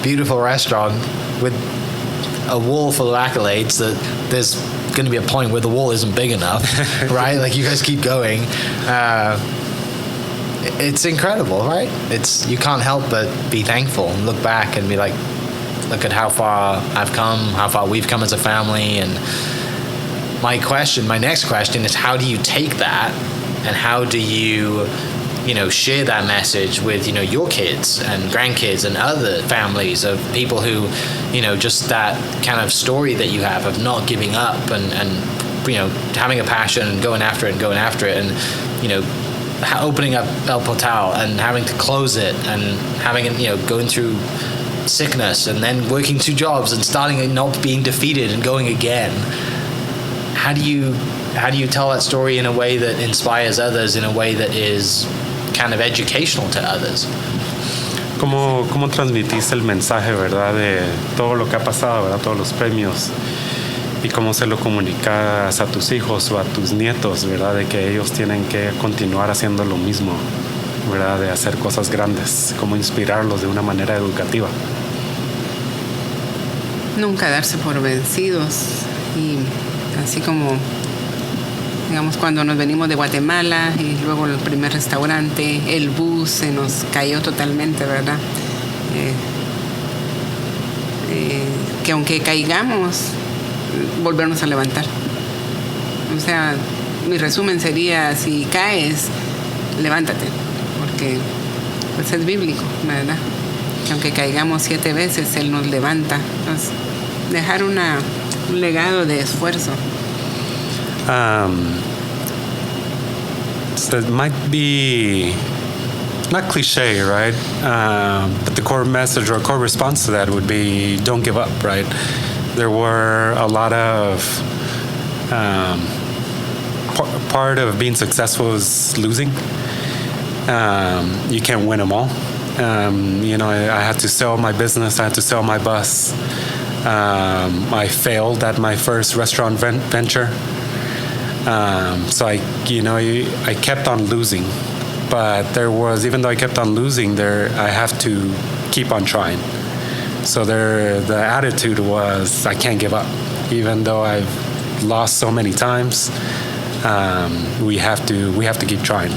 beautiful restaurant with a wall full of accolades that there's going to be a point where the wall isn't big enough, right? Like you guys keep going. It's incredible, right? You can't help but be thankful and look back and be like, look at how far I've come, how far we've come as a family. And my next question is, how do you take that and how do you share that message with, your kids and grandkids and other families of people who, just that kind of story that you have of not giving up and having a passion and going after it and, opening up El Portal and having to close it and having it, going through sickness and then working 2 jobs and starting and not being defeated and going again. How do you tell that story in a way that inspires others, in a way that is kind of educational to others? ¿Cómo transmitís el mensaje, verdad, de todo lo que ha pasado, verdad, todos los premios, y cómo se lo comunicas a tus hijos o a tus nietos, verdad, de que ellos tienen que continuar haciendo lo mismo, verdad, de hacer cosas grandes, cómo inspirarlos de una manera educativa? nunca darse por vencidos. Y así como, digamos, cuando nos venimos de Guatemala y luego el primer restaurante, el bus se nos cayó totalmente, ¿verdad? Que aunque caigamos, volvernos a levantar. O sea, mi resumen sería, si caes, levántate, porque pues es bíblico, ¿verdad? Que aunque caigamos 7 veces, Él nos levanta. Entonces, dejar un legado de esfuerzo. So it might be not cliche, right? But the core message or core response to that would be don't give up, right? There were a lot of part of being successful is losing. You can't win them all. I had to sell my business. I had to sell my bus. I failed at my first restaurant venture. So I kept on losing. But even though I kept on losing, I have to keep on trying. So the attitude was, I can't give up. Even though I've lost so many times, we have to keep trying.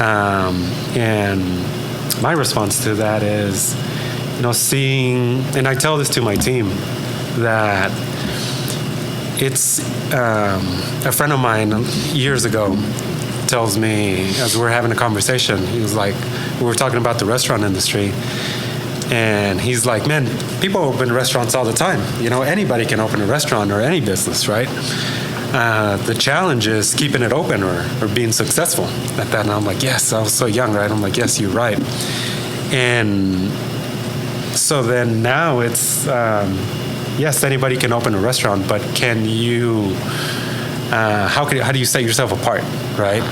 And my response to that is, seeing, and I tell this to my team, that it's a friend of mine years ago tells me, as we're having a conversation, he was like, we were talking about the restaurant industry, and he's like, man, people open restaurants all the time. Anybody can open a restaurant or any business, right? The challenge is keeping it open or being successful at that. And I'm like, yes, I was so young, right? I'm like, yes, you're right. And so then now it's, yes, anybody can open a restaurant, but can you, how do you set yourself apart, right?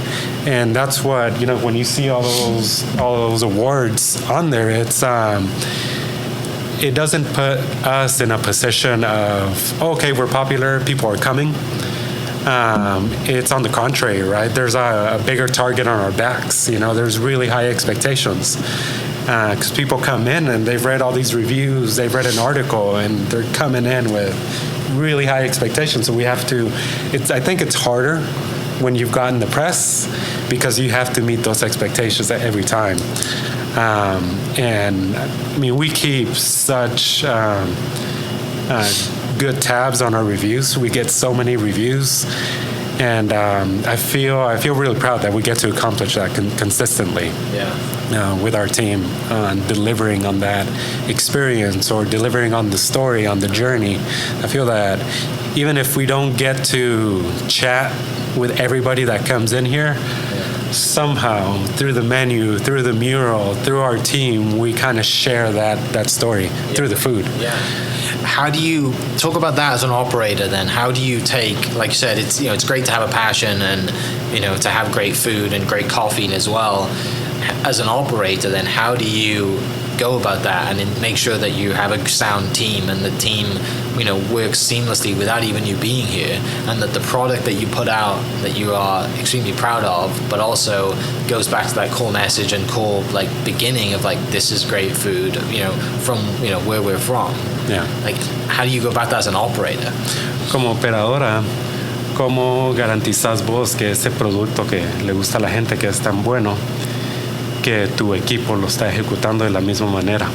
And that's what, when you see all those awards on there, it's, it doesn't put us in a position of, okay, we're popular, people are coming. It's on the contrary, right? There's a bigger target on our backs. There's really high expectations because people come in and they've read all these reviews, they've read an article, and they're coming in with really high expectations. So we have to. I think it's harder when you've gotten the press because you have to meet those expectations every time. And I mean, we keep such good tabs on our reviews. We get so many reviews, and I feel really proud that we get to accomplish that consistently. With our team, delivering on that experience or delivering on the story, on the journey. I feel that even if we don't get to chat with everybody that comes in here, somehow through the menu, through the mural, through our team, we kind of share that story through the food. How do you talk about that as an operator then? How do you take, like you said, it's great to have a passion and to have great food and great coffee as well. As an operator then, how do you go about that and then make sure that you have a sound team and the team works seamlessly without even you being here, and that the product that you put out that you are extremely proud of but also goes back to that core message and core beginning of this is great food from where we're from? How do you go about that as an operator? Como operadora, ¿cómo garantizas vos que ese producto que le gusta a la gente, que es tan bueno, que tu equipo lo está ejecutando de la misma manera,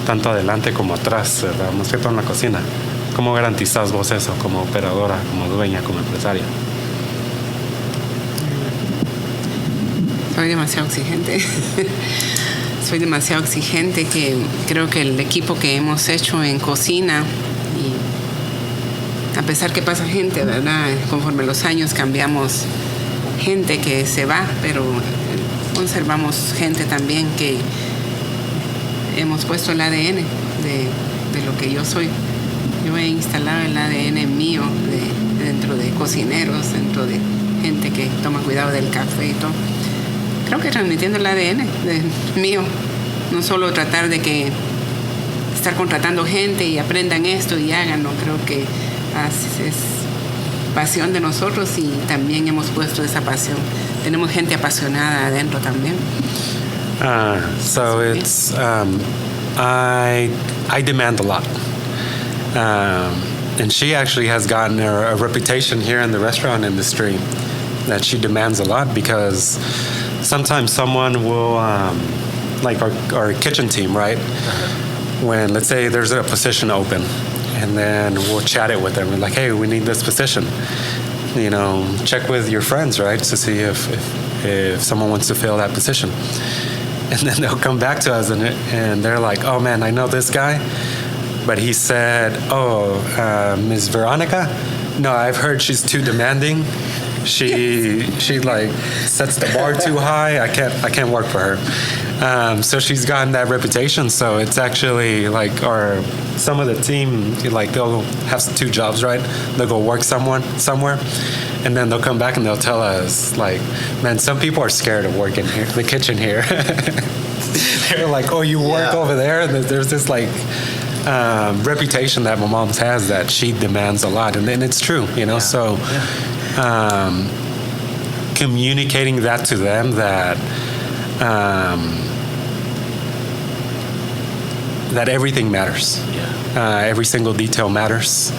tanto adelante como atrás, ¿verdad? Más que todo en la cocina? ¿Cómo garantizas vos eso como operadora, como dueña, como empresaria? Soy demasiado exigente. Soy demasiado exigente, que creo que el equipo que hemos hecho en cocina, y a pesar que pasa gente, ¿verdad? Conforme los años cambiamos gente que se va, pero conservamos gente también que hemos puesto el ADN de lo que yo soy. Yo he instalado el ADN mío dentro de cocineros, dentro de gente que toma cuidado del café y todo. Creo que transmitiendo el ADN mío, no solo tratar de estar contratando gente y aprendan esto y háganlo. Creo que es pasión de nosotros y también hemos puesto esa pasión. Tenemos gente apasionada adentro también. So it's I demand a lot. And she actually has gotten a reputation here in the restaurant industry that she demands a lot, because sometimes someone will, like our kitchen team, right? When, let's say, there's a position open, and then we'll chat it with them. We're like, hey, we need this position. You know, check with your friends, right, to see if someone wants to fill that position. And then they'll come back to us, and they're like, oh, man, I know this guy. But he said, Ms. Veronica? No, I've heard she's too demanding. She like sets the bar too high. I can't work for her. So she's gotten that reputation. So it's actually like some of the team, like they'll have 2 jobs, right? They'll go work somewhere, and then they'll come back and they'll tell us, like, man, some people are scared of working here, the kitchen here. They're like, oh, you work over there? And there's this like reputation that my mom has that she demands a lot, and it's true, you know. So communicating that to them, that that everything matters, every single detail matters.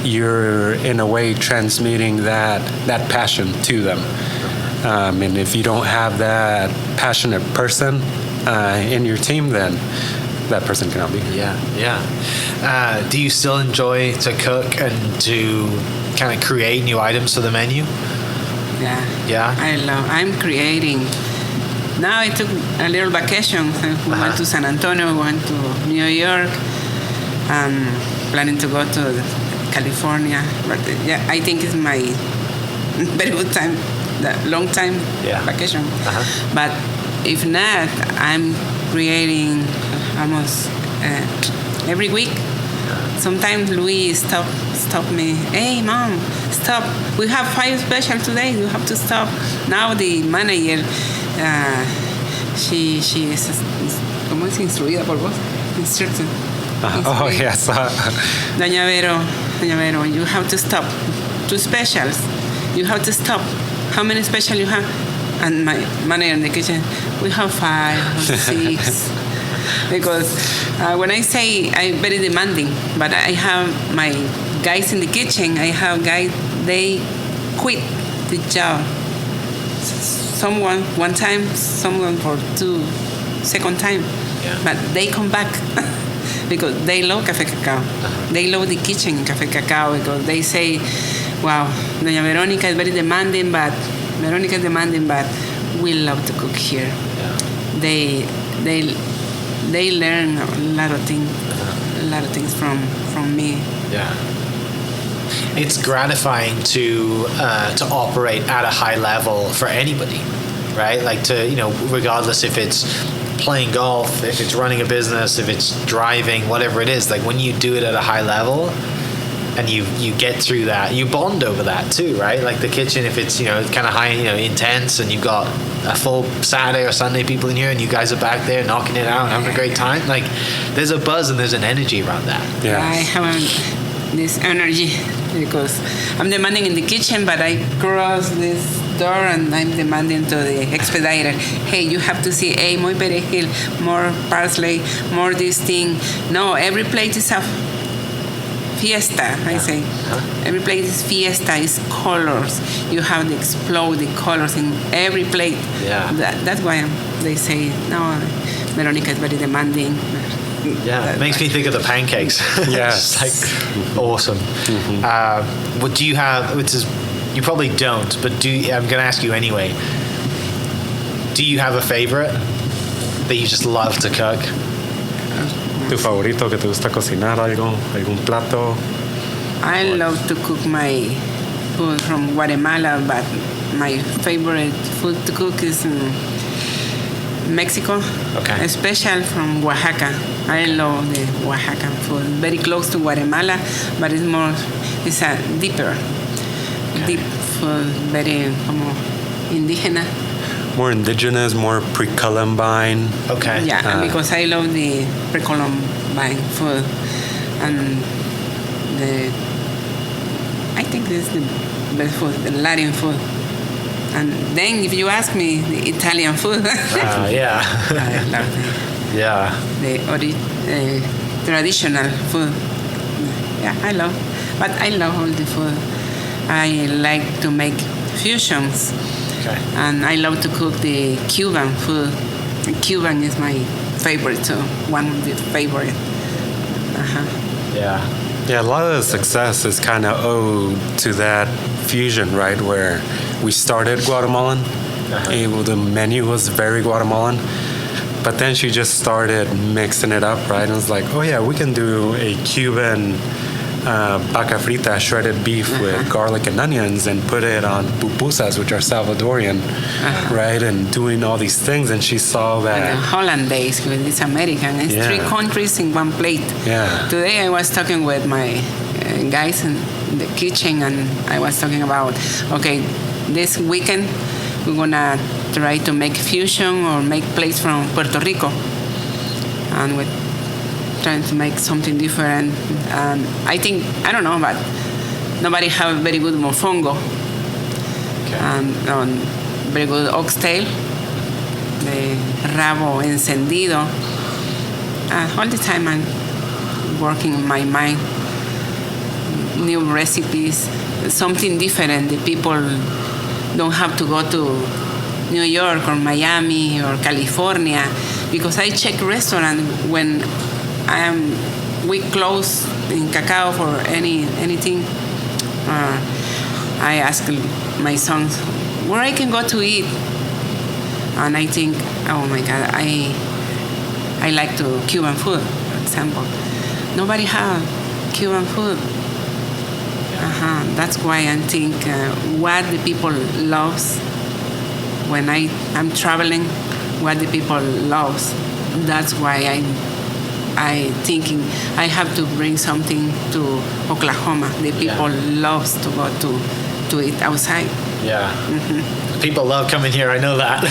You're in a way transmitting that passion to them, and if you don't have that passionate person in your team, then that person cannot be. Yeah. Do you still enjoy to cook and to kind of create new items for the menu? Yeah. I'm creating. Now I took a little vacation. We went to San Antonio, we went to New York, and planning to go to California. But I think it's my very good time, long time vacation. But if not, I'm creating almost every week. Sometimes Louis stop me. Hey, Mom, stop. We have 5 special today. You have to stop. Now the manager, she is, ¿cómo es instruida por vos? Instructed. Oh, yes. Doña Vero, you have to stop. 2 specials. You have to stop. How many special you have? And my manager in the kitchen, we have 5 or 6. Because when I say I'm very demanding, but I have my guys in the kitchen, I have guys, they quit the job. Someone one time, someone for 2, second time. But they come back because they love Cafe Kacao. They love the kitchen in Cafe Kacao because they say, wow, Doña Veronica is very demanding, but we love to cook here. They learn a lot of things from me. Yeah. It's gratifying to operate at a high level for anybody, right? Like to, you know, regardless if it's playing golf, if it's running a business, if it's driving, whatever it is, like when you do it at a high level and you get through that, you bond over that too, right? Like the kitchen, if it's, you know, kind of high, you know, intense, and you've got a full Saturday or Sunday people in here and you guys are back there knocking it out and having a great time, like there's a buzz and there's an energy around that. Yeah. I have this energy because I'm demanding in the kitchen, but I cross this door and I'm demanding to the expediter, hey, you have to see, hey, more perejil, more parsley, more this thing. No, every plate is a fiesta, I say. Every plate is fiesta, is colors. You have to explode the colors in every plate. Yeah. That's why they say, no, Veronica is very demanding. Yeah, it makes me think of the pancakes. Yeah. It's like awesome. Mm-hmm. What do you have, which is, you probably don't, but I'm going to ask you anyway. Do you have a favorite that you just love to cook? ¿Tu favorito, que te gusta cocinar algo, algún plato? I love to cook my food from Guatemala, but my favorite food to cook is Mexico. Okay. Special from Oaxaca. I love the Oaxacan food. Very close to Guatemala, but it's a deeper, deep food, very como indígena. More indigenous, more pre-Columbine. Okay. Yeah, because I love the pre-Columbine food, and I think this is the best food, the Latin food. And then if you ask me, the Italian food. Yeah. I love it. Yeah. The traditional food. Yeah, I love all the food. I like to make fusions. Okay. And I love to cook the Cuban food. Cuban is my favorite too. One of the favorite. Yeah. Yeah, a lot of the success is kind of owed to that fusion, right? Where we started Guatemalan, the menu was very Guatemalan, but then she just started mixing it up, right? And it's like, oh yeah, we can do a Cuban vaca frita, shredded beef with garlic and onions, and put it on pupusas, which are Salvadorian, right? And doing all these things, and she saw that. And Hollandaise with this American. It's 3 countries in one plate. Yeah. Today I was talking with my guys in the kitchen, and I was talking about, okay, this weekend we're gonna try to make fusion or make plates from Puerto Rico, and with trying to make something different. I think, I don't know, but nobody have very good mofongo. Okay. And very good oxtail, the rabo encendido. All the time I'm working in my mind, new recipes, something different. The people don't have to go to New York or Miami or California, because I check restaurant when we close in Cacao for anything. I ask my sons where I can go to eat, and I think, oh my God, I like to Cuban food, for example. Nobody have Cuban food. That's why I think what the people loves when I'm traveling, what the people loves. That's why I thinking I have to bring something to Oklahoma. The people loves to go to eat outside. Yeah. People love coming here. I know that.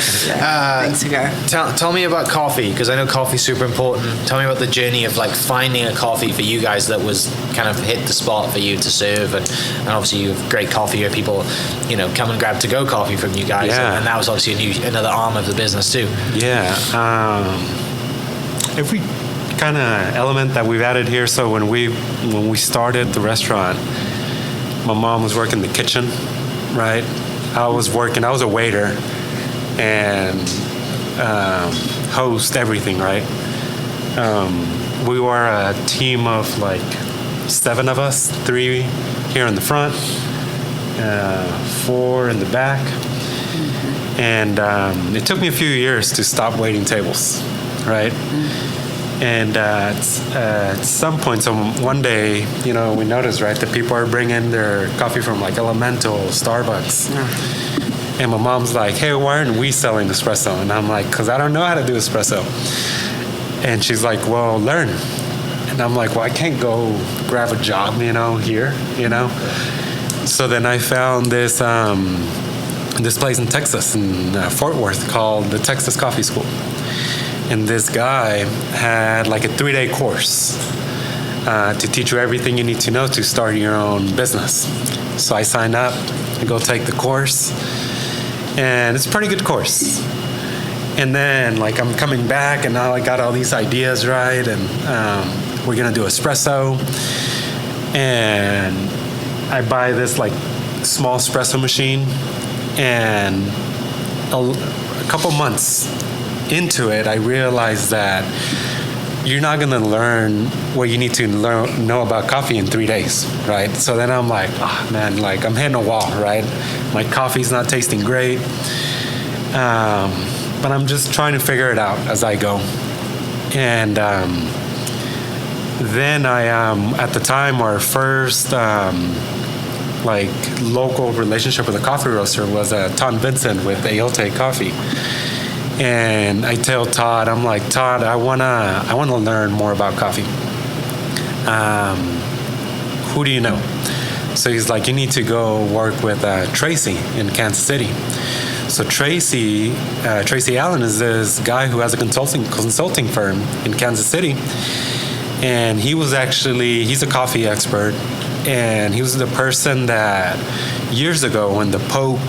Thanks, God. Tell me about coffee, because I know coffee's super important. Tell me about the journey of like finding a coffee for you guys that was kind of hit the spot for you to serve, and obviously you have great coffee here. People, come and grab to-go coffee from you guys, and that was obviously another arm of the business too. Yeah. Every kind of element that we've added here. So when we started the restaurant, my mom was working the kitchen, right? I was a waiter and host everything, right? We were a team of like 7 of us, 3 here in the front, 4 in the back. And it took me a few years to stop waiting tables, right? And at some point, one day, we noticed, right, that people are bringing their coffee from like Elemental, Starbucks. And my mom's like, hey, why aren't we selling espresso? And I'm like, because I don't know how to do espresso. And she's like, well, learn. And I'm like, well, I can't go grab a job, here. So then I found this place in Texas, in Fort Worth, called the Texas Coffee School. And this guy had like a 3-day course to teach you everything you need to know to start your own business. So I signed up to go take the course, and it's a pretty good course. And then like I'm coming back, and now I got all these ideas, right? And we're gonna do espresso, and I buy this like small espresso machine, and a couple months into it, I realized that you're not going to learn what you need to know about coffee in 3 days, right? So then I'm like, oh man, like I'm hitting a wall, right? My coffee's not tasting great, but I'm just trying to figure it out as I go. And then at the time, our first like local relationship with a coffee roaster was Todd Vincent with Ayote Coffee. And I tell Todd, I'm like, Todd, I wanna learn more about coffee. Who do you know? So he's like, you need to go work with Tracy in Kansas City. So Tracy Allen is this guy who has a consulting firm in Kansas City, and he's a coffee expert, and he was the person that years ago when the Pope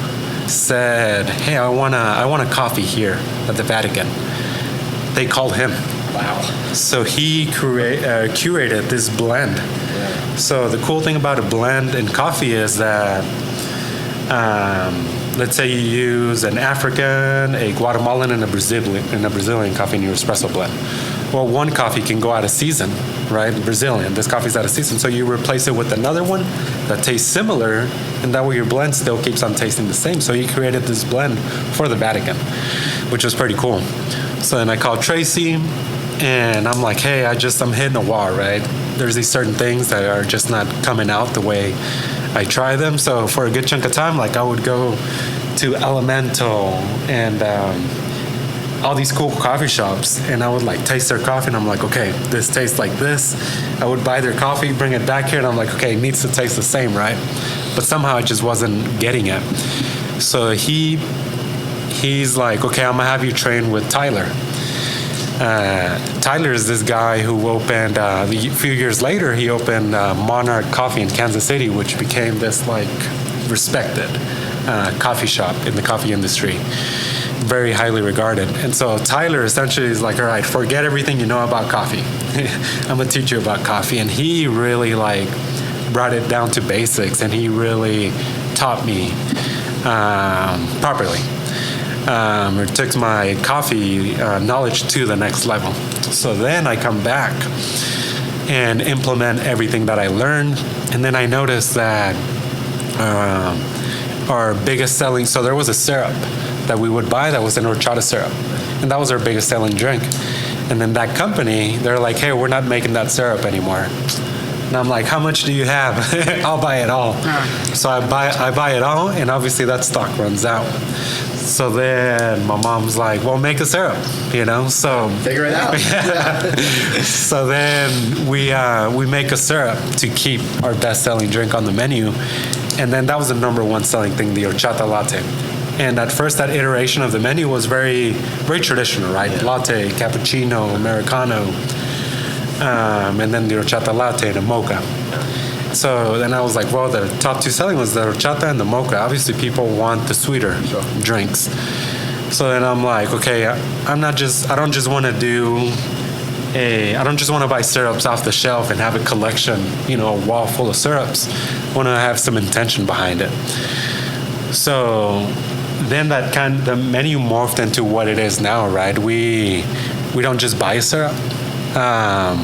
said, hey, I want a coffee here at the Vatican, they called him, Wow. So he curated this blend. So the cool thing about a blend in coffee is that, let's say you use an African, a Guatemalan, and a Brazilian coffee in your espresso blend. Well, one coffee can go out of season, right? Brazilian. This coffee's out of season, so you replace it with another one that tastes similar, and that way your blend still keeps on tasting the same. So he created this blend for the Vatican, which was pretty cool. So then I called Tracy, and I'm like, hey, I'm hitting a wall, right? There's these certain things that are just not coming out the way I try them. So for a good chunk of time, like I would go to Elemental and all these cool coffee shops, and I would like taste their coffee, and I'm like, okay, this tastes like this. I would buy their coffee, bring it back here, and I'm like, okay, it needs to taste the same, right? But somehow I just wasn't getting it. So he's like, okay, I'm gonna have you train with Tyler. Tyler is this guy who opened, a few years later, he opened Monarch Coffee in Kansas City, which became this like respected coffee shop in the coffee industry, very highly regarded. And so Tyler essentially is like, all right, forget everything you know about coffee. I'm gonna teach you about coffee. And he really like brought it down to basics, and he really taught me properly. It took my coffee knowledge to the next level. So then I come back and implement everything that I learned, and then I noticed that our biggest selling, so there was a syrup that we would buy that was an horchata syrup, and that was our biggest selling drink. And then that company, they're like, hey, we're not making that syrup anymore. And I'm like, how much do you have? I'll buy it all. So I buy it all, and obviously that stock runs out. So then my mom's like, well, make a syrup, so figure it out. So then we make a syrup to keep our best-selling drink on the menu. And then that was the number one selling thing, the horchata latte. And at first, that iteration of the menu was very, very traditional, right? Yeah. Latte, cappuccino, Americano, and then the horchata latte and a mocha. So then I was like, well, the top two selling was the horchata and the mocha. Obviously, people want the sweeter drinks. So then I'm like, okay, I don't just want to buy syrups off the shelf and have a collection, a wall full of syrups. I want to have some intention behind it. So then the menu morphed into what it is now, right? We don't just buy a syrup.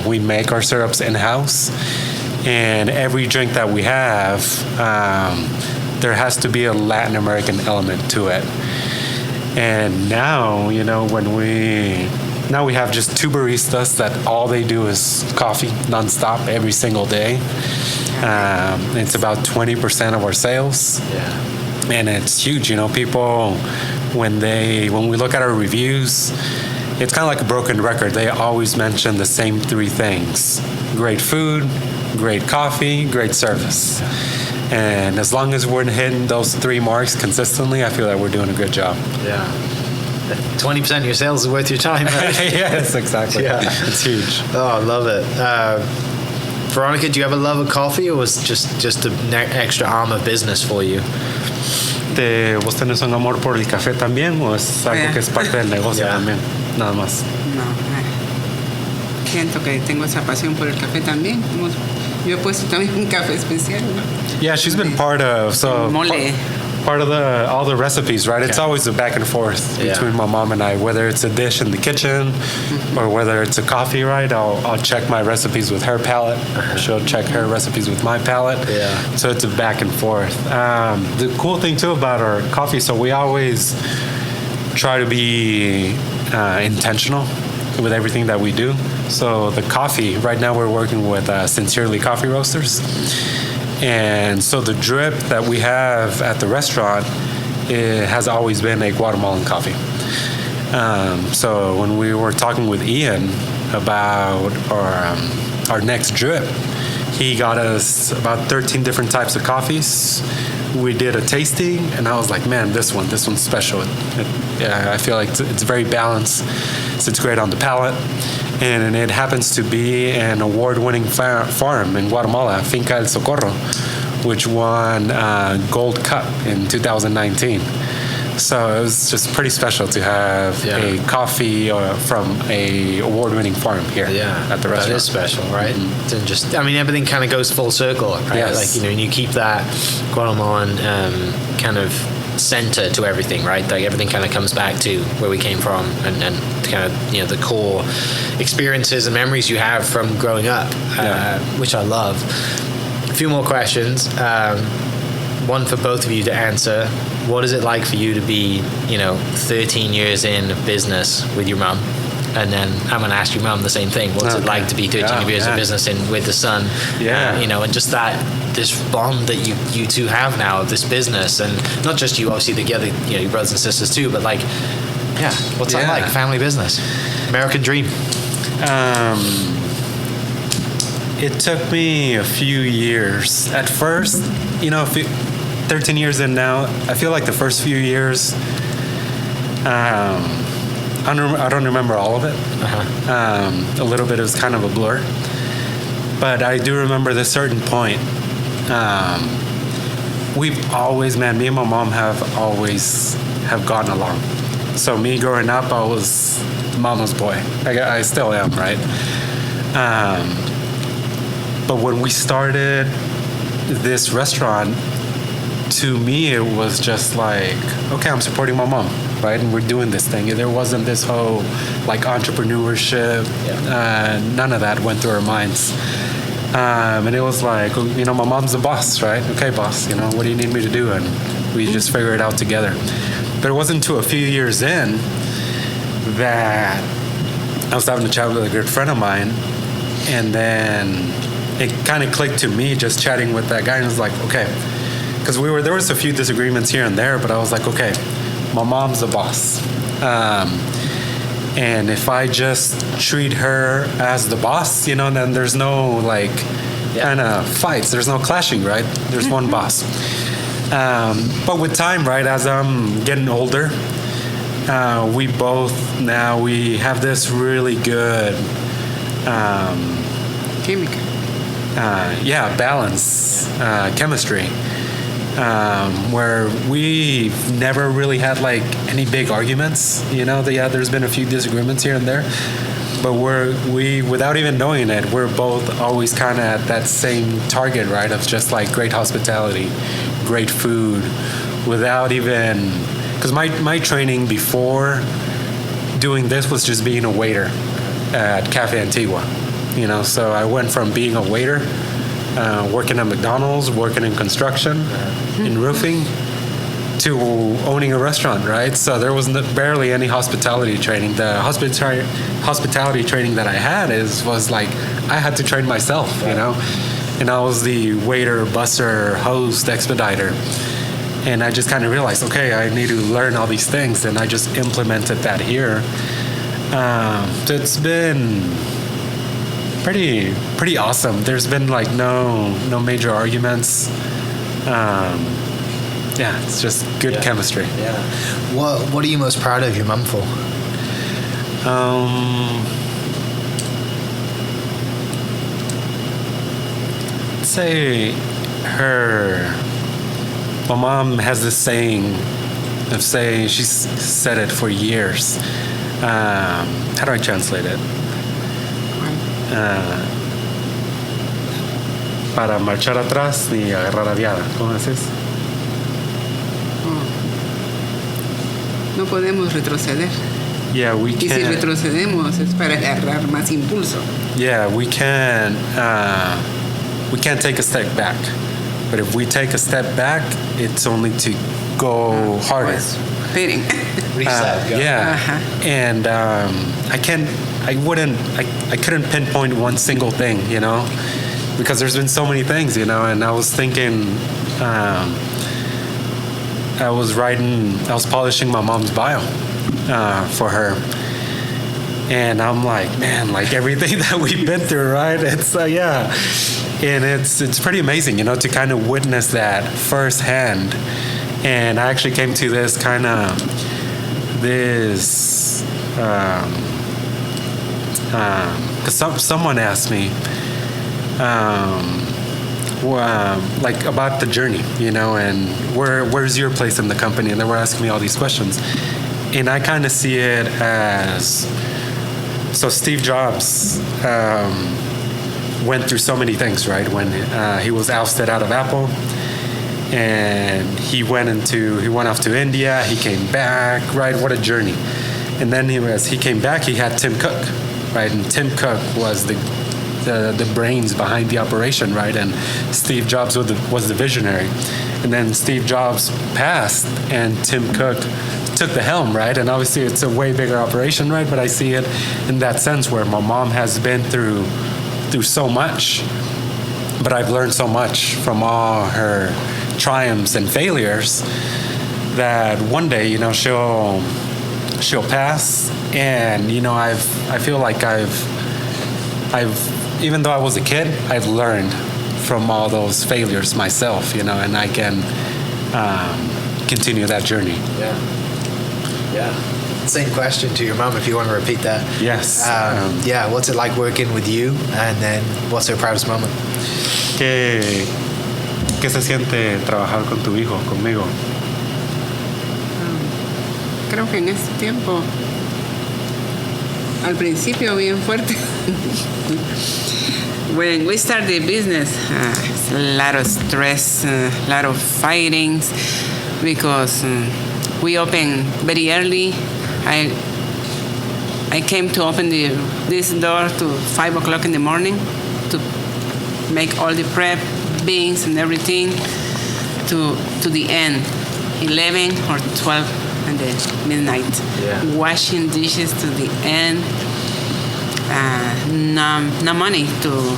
We make our syrups in-house. And every drink that we have, there has to be a Latin American element to it. And now, now we have just two baristas that all they do is coffee nonstop every single day. It's about 20% of our sales. Yeah. And it's huge, people, when we look at our reviews, it's kind of like a broken record. They always mention the same three things: great food, great coffee, great service. And as long as we're hitting those three marks consistently, I feel that we're doing a good job. Yeah. 20% of your sales is worth your time, right? Yes, exactly. Yeah. It's huge. Oh, I love it. Veronica, do you have a love of coffee, or was just an extra arm of business for you? ¿Vos tenés un amor por el café también, o es algo que es parte del negocio también? Nada más. No, siento que tengo esa pasión por el café también. Yo he puesto también un café especial, ¿no? Yeah, she's been part of part of all the recipes, right? It's always a back and forth between my mom and I, whether it's a dish in the kitchen or whether it's a coffee, right? I'll check my recipes with her palate. She'll check her recipes with my palate. Yeah. So it's a back and forth. The cool thing too about our coffee, so we always try to be intentional with everything that we do. So the coffee, right now we're working with Sincerely Coffee Roasters. And so the drip that we have at the restaurant, it has always been a Guatemalan coffee. So when we were talking with Ian about our next drip, he got us about 13 different types of coffees. We did a tasting, and I was like, man, this one's special. I feel like it's very balanced. It's great on the palate. And it happens to be an award-winning farm in Guatemala, Finca El Socorro, which won Gold Cup in 2019. So it was just pretty special to have a coffee from a award-winning farm here at the restaurant. That is special, right? And just, I mean, everything kind of goes full circle, right? Yes. Like, you know, and you keep that Guatemalan kind of center to everything, right? Like everything kind of comes back to where we came from and kind of, you know, the core experiences and memories you have from growing up, which I love. A few more questions. One for both of you to answer. What is it like for you to be, you know, 13 years in business with your mum? And then I'm going to ask your mum the same thing. What's it like to be 13 years in business with the son? You know, and just this bond that you two have now of this business, and not just you, obviously the other, you know, your brothers and sisters too, but like, what's that like? Family business, American dream. It took me a few years. At first, you know, 13 years in now, I feel like the first few years, I don't remember all of it. A little bit, it was kind of a blur. But I do remember this certain point. We've always, me and my mom have always gotten along. So me growing up, I was mama's boy. I still am, right? But when we started this restaurant, to me, it was just like, okay, I'm supporting my mom, right? And we're doing this thing. There wasn't this whole like entrepreneurship. None of that went through our minds. And it was like, you know, my mom's the boss, right? Okay, boss, you know, what do you need me to do? And we just figure it out together. But it wasn't until a few years in that I was having a chat with a good friend of mine, and then it kind of clicked to me just chatting with that guy, and it was like, okay, because there was a few disagreements here and there, but I was like, okay, my mom's the boss. And if I just treat her as the boss, you know, then there's no like kind of fights. There's no clashing, right? There's one boss. But with time, right, as I'm getting older, we have this really good balance, chemistry. Where we've never really had like any big arguments, you know. There's been a few disagreements here and there, but we without even knowing it, we're both always kind of at that same target, right? Of just like great hospitality, great food, without even, because my training before doing this was just being a waiter at Cafe Antigua, you know. So I went from being a waiter, working at McDonald's, working in construction, in roofing, to owning a restaurant, right? So there was barely any hospitality training. The hospitality training that I had was like, I had to train myself, you know? And I was the waiter, busser, host, expediter. And I just kind of realized, okay, I need to learn all these things. And I just implemented that here. So it's been pretty awesome. There's been like no major arguments. It's just good chemistry. What are you most proud of your mum for? I'd say my mom has this saying of saying, she's said it for years. How do I translate it? Para marchar atrás ni agarrar aviada. ¿Cómo dices? No podemos retroceder. Yeah, we Y si can't. retrocedemos es para agarrar más impulso. Yeah, we can't take a step back. But if we take a step back, it's only to go harder. Esperen. Reset. Go. And I couldn't pinpoint one single thing, you know, because there's been so many things, you know. And I was thinking, I was polishing my mom's bio for her, and I'm like, man, like everything that we've been through, right? It's and it's pretty amazing, you know, to kind of witness that firsthand. And I actually came to this kind of because someone asked me, like about the journey, and where's your place in the company? And they were asking me all these questions, and I kind of see it as, so Steve Jobs went through so many things, right? When he was ousted out of Apple, and he went off to India. He came back, right? What a journey! And then as he came back, he had Tim Cook, right? And Tim Cook was the brains behind the operation, right? And Steve Jobs was the visionary. And then Steve Jobs passed, and Tim Cook took the helm, right? And obviously, it's a way bigger operation, right? But I see it in that sense where my mom has been through so much, but I've learned so much from all her triumphs and failures that one day, she'll pass, and I feel like I've even though I was a kid, I've learned from all those failures myself, and I can continue that journey. Yeah. Same question to your mom, if you want to repeat that. Yes. What's it like working with you? And then what's her proudest moment? ¿Qué se siente trabajar con tu hijo, conmigo? Creo que en este tiempo, al principio bien fuerte. When we started the business, it's a lot of stress, a lot of fightings, because we opened very early. I came to open this door to 5 o'clock in the morning to make all the prep, beans and everything, to the end, 11 or 12 in the midnight. Yeah. Washing dishes to the end. No money to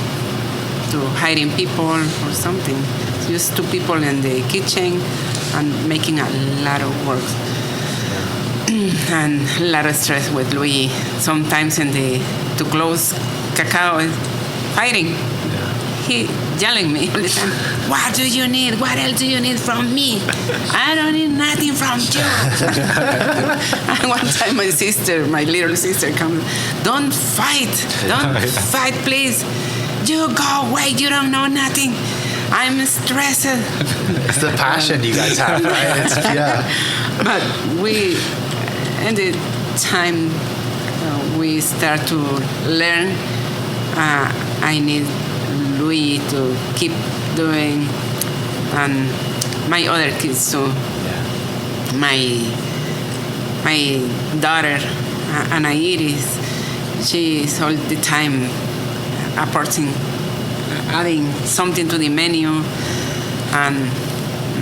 hiring people or something. Just 2 people in the kitchen and making a lot of work. And a lot of stress with Luis. Sometimes to close Cacao, fighting. He yelling me all the time. What do you need? What else do you need from me? I don't need nothing from you. And one time my little sister comes. Don't fight, please. You go away. You don't know nothing. I'm stressed. It's the passion you guys have, right? But we, in the time we start to learn, I need Luis to keep doing, and my other kids too. My daughter, Ana Iris, she is all the time apporting, adding something to the menu, and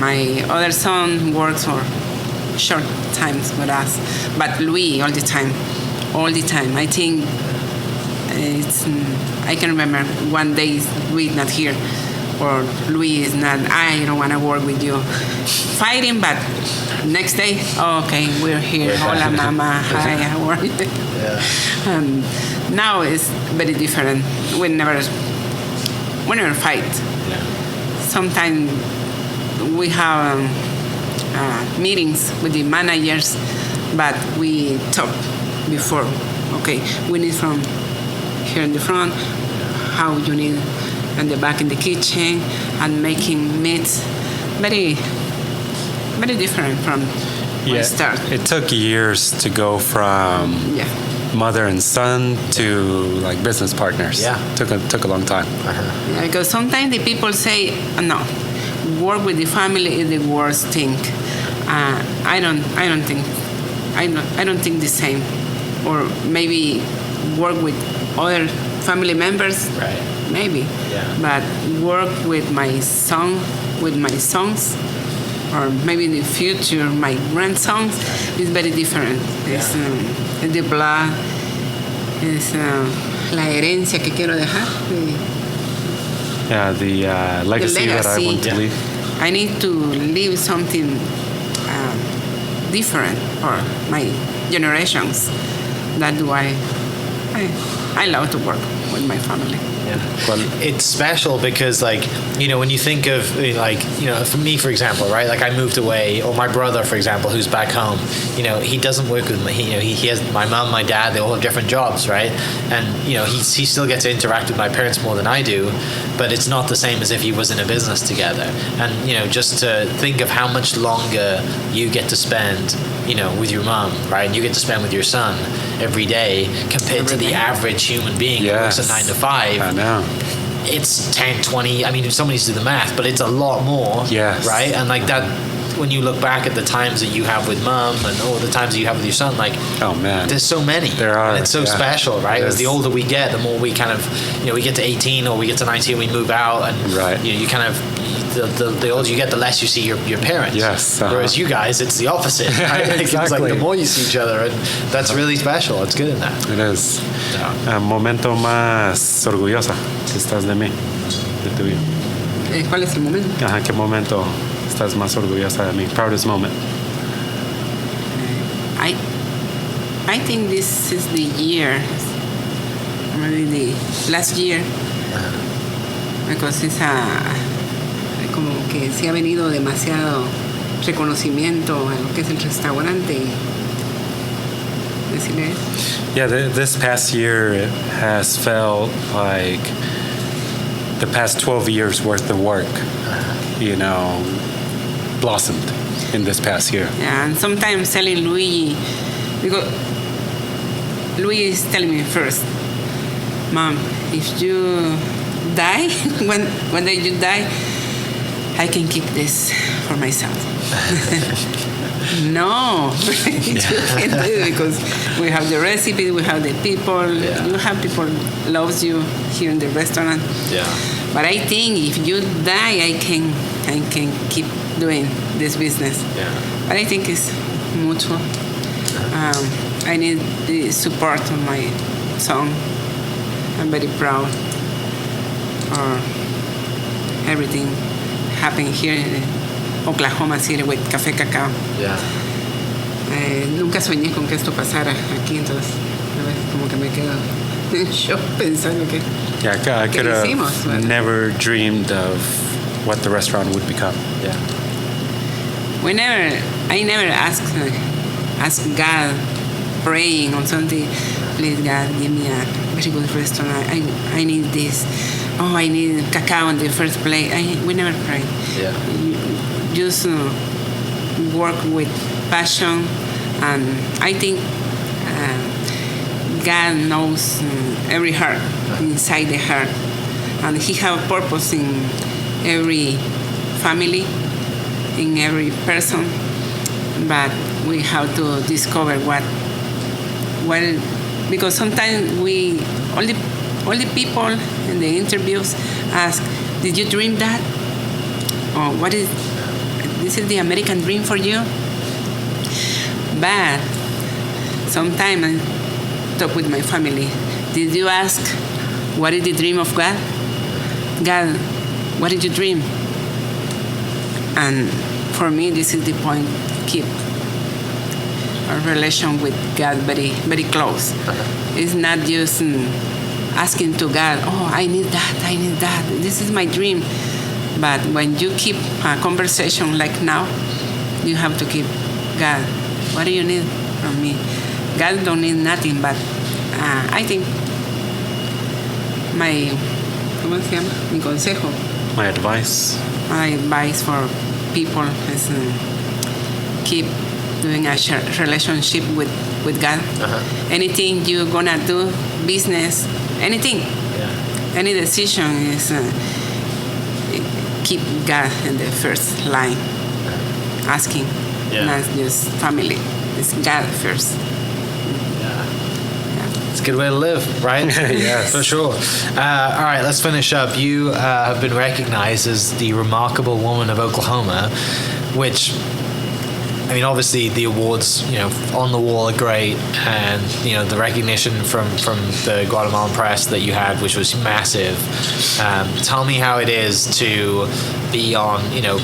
my other son works for short times with us, but Luis all the time. I think I can remember one day Luis not here, or Luis is not, I don't want to work with you. Fighting, but next day, okay, we're here. Hola, mama. Hi, how are you? Now it's very different. We never fight. Sometimes we have meetings with the managers, but we talk before. Okay, we need from here in the front, how you need, and the back in the kitchen, and making meats. Very, very different from when I start. It took years to go from mother and son to like business partners. Took a long time. Because sometimes the people say, no, work with the family is the worst thing. I don't think the same. Or maybe work with other family members, right? Maybe, but work with my sons, or maybe in the future my grandsons is very different. It's the blood, it's la herencia que quiero dejar. The legacy that I want to leave. I need to leave something different for my generations. That's why I love to work with my family. It's special because, like, you know, when you think of, like, you know, for me, for example, right, like I moved away, or my brother, for example, who's back home, you know, he doesn't work with me. You know, he has my mom, my dad, they all have different jobs, right? And, you know, he still gets to interact with my parents more than I do, but it's not the same as if he was in a business together. And, you know, just to think of how much longer you get to spend, you know, with your mom, right? And you get to spend with your son every day compared to the average human being who works a 9 to 5. I know. It's 10, 20. I mean, if somebody needs to do the math, but it's a lot more. Yes. Right? And like that, when you look back at the times that you have with mom and the times that you have with your son, like, oh man, there's so many. There are. And it's so special, right? As the older we get, the more we kind of, you know, we get to 18 or we get to 19, we move out, and you know, you kind of, the older you get, the less you see your parents. Yes. Whereas you guys, it's the opposite. Right? Exactly. It's like the more you see each other, and that's really special. It's good in that. It is. Momento más orgullosa que estás de mí, de tu vida. ¿Cuál es el momento? Ajá, ¿qué momento estás más orgullosa de mí? Proudest moment. I think this is the year, maybe the last year, because it's como que se ha venido demasiado reconocimiento a lo que es el restaurante. Decirle. Yeah, this past year it has felt like the past 12 years worth of work, you know, blossomed in this past year. Yeah, and sometimes telling Luigi, because Luigi is telling me first, Mom, if you die, one day you die, I can keep this for myself. No, you can't do it because we have the recipe, we have the people, you have people loves you here in the restaurant. Yeah. But I think if you die, I can keep doing this business. Yeah. But I think it's mutual. I need the support of my son. I'm very proud for everything happening here in Oklahoma City with Cafe Kacao. Yeah. Nunca soñé con que esto pasara aquí, entonces como que me quedo en shock pensando que I could have never dreamed of what the restaurant would become. Yeah. I never ask God, praying on something, please God, give me a very good restaurant. I need this. Oh, I need cacao in the first place. We never pray. Yeah. Just work with passion, and I think God knows every heart, inside the heart, and He has a purpose in every family, in every person. But we have to discover what because sometimes all the people in the interviews ask, "Did you dream that?" Or this is the American dream for you? But sometimes I talk with my family. Did you ask, what is the dream of God? God, what did you dream? And for me, this is the point. Keep our relation with God very, very close. It's not just asking to God, oh, I need that. This is my dream. But when you keep a conversation like now, you have to keep, God, what do you need from me? God don't need nothing, but I think ¿cómo se llama? Mi consejo. My advice For people is keep doing a relationship with God. Anything you're gonna do, business, anything, any decision is keep God in the first line, asking, not just family. It's God first. It's a good way to live, right? Yes. For sure. All right, let's finish up. You have been recognized as the remarkable woman of Oklahoma, which, I mean, obviously the awards, you know, on the wall are great, and, you know, the recognition from the Guatemalan press that you had, which was massive. Tell me how it is to be on, you know,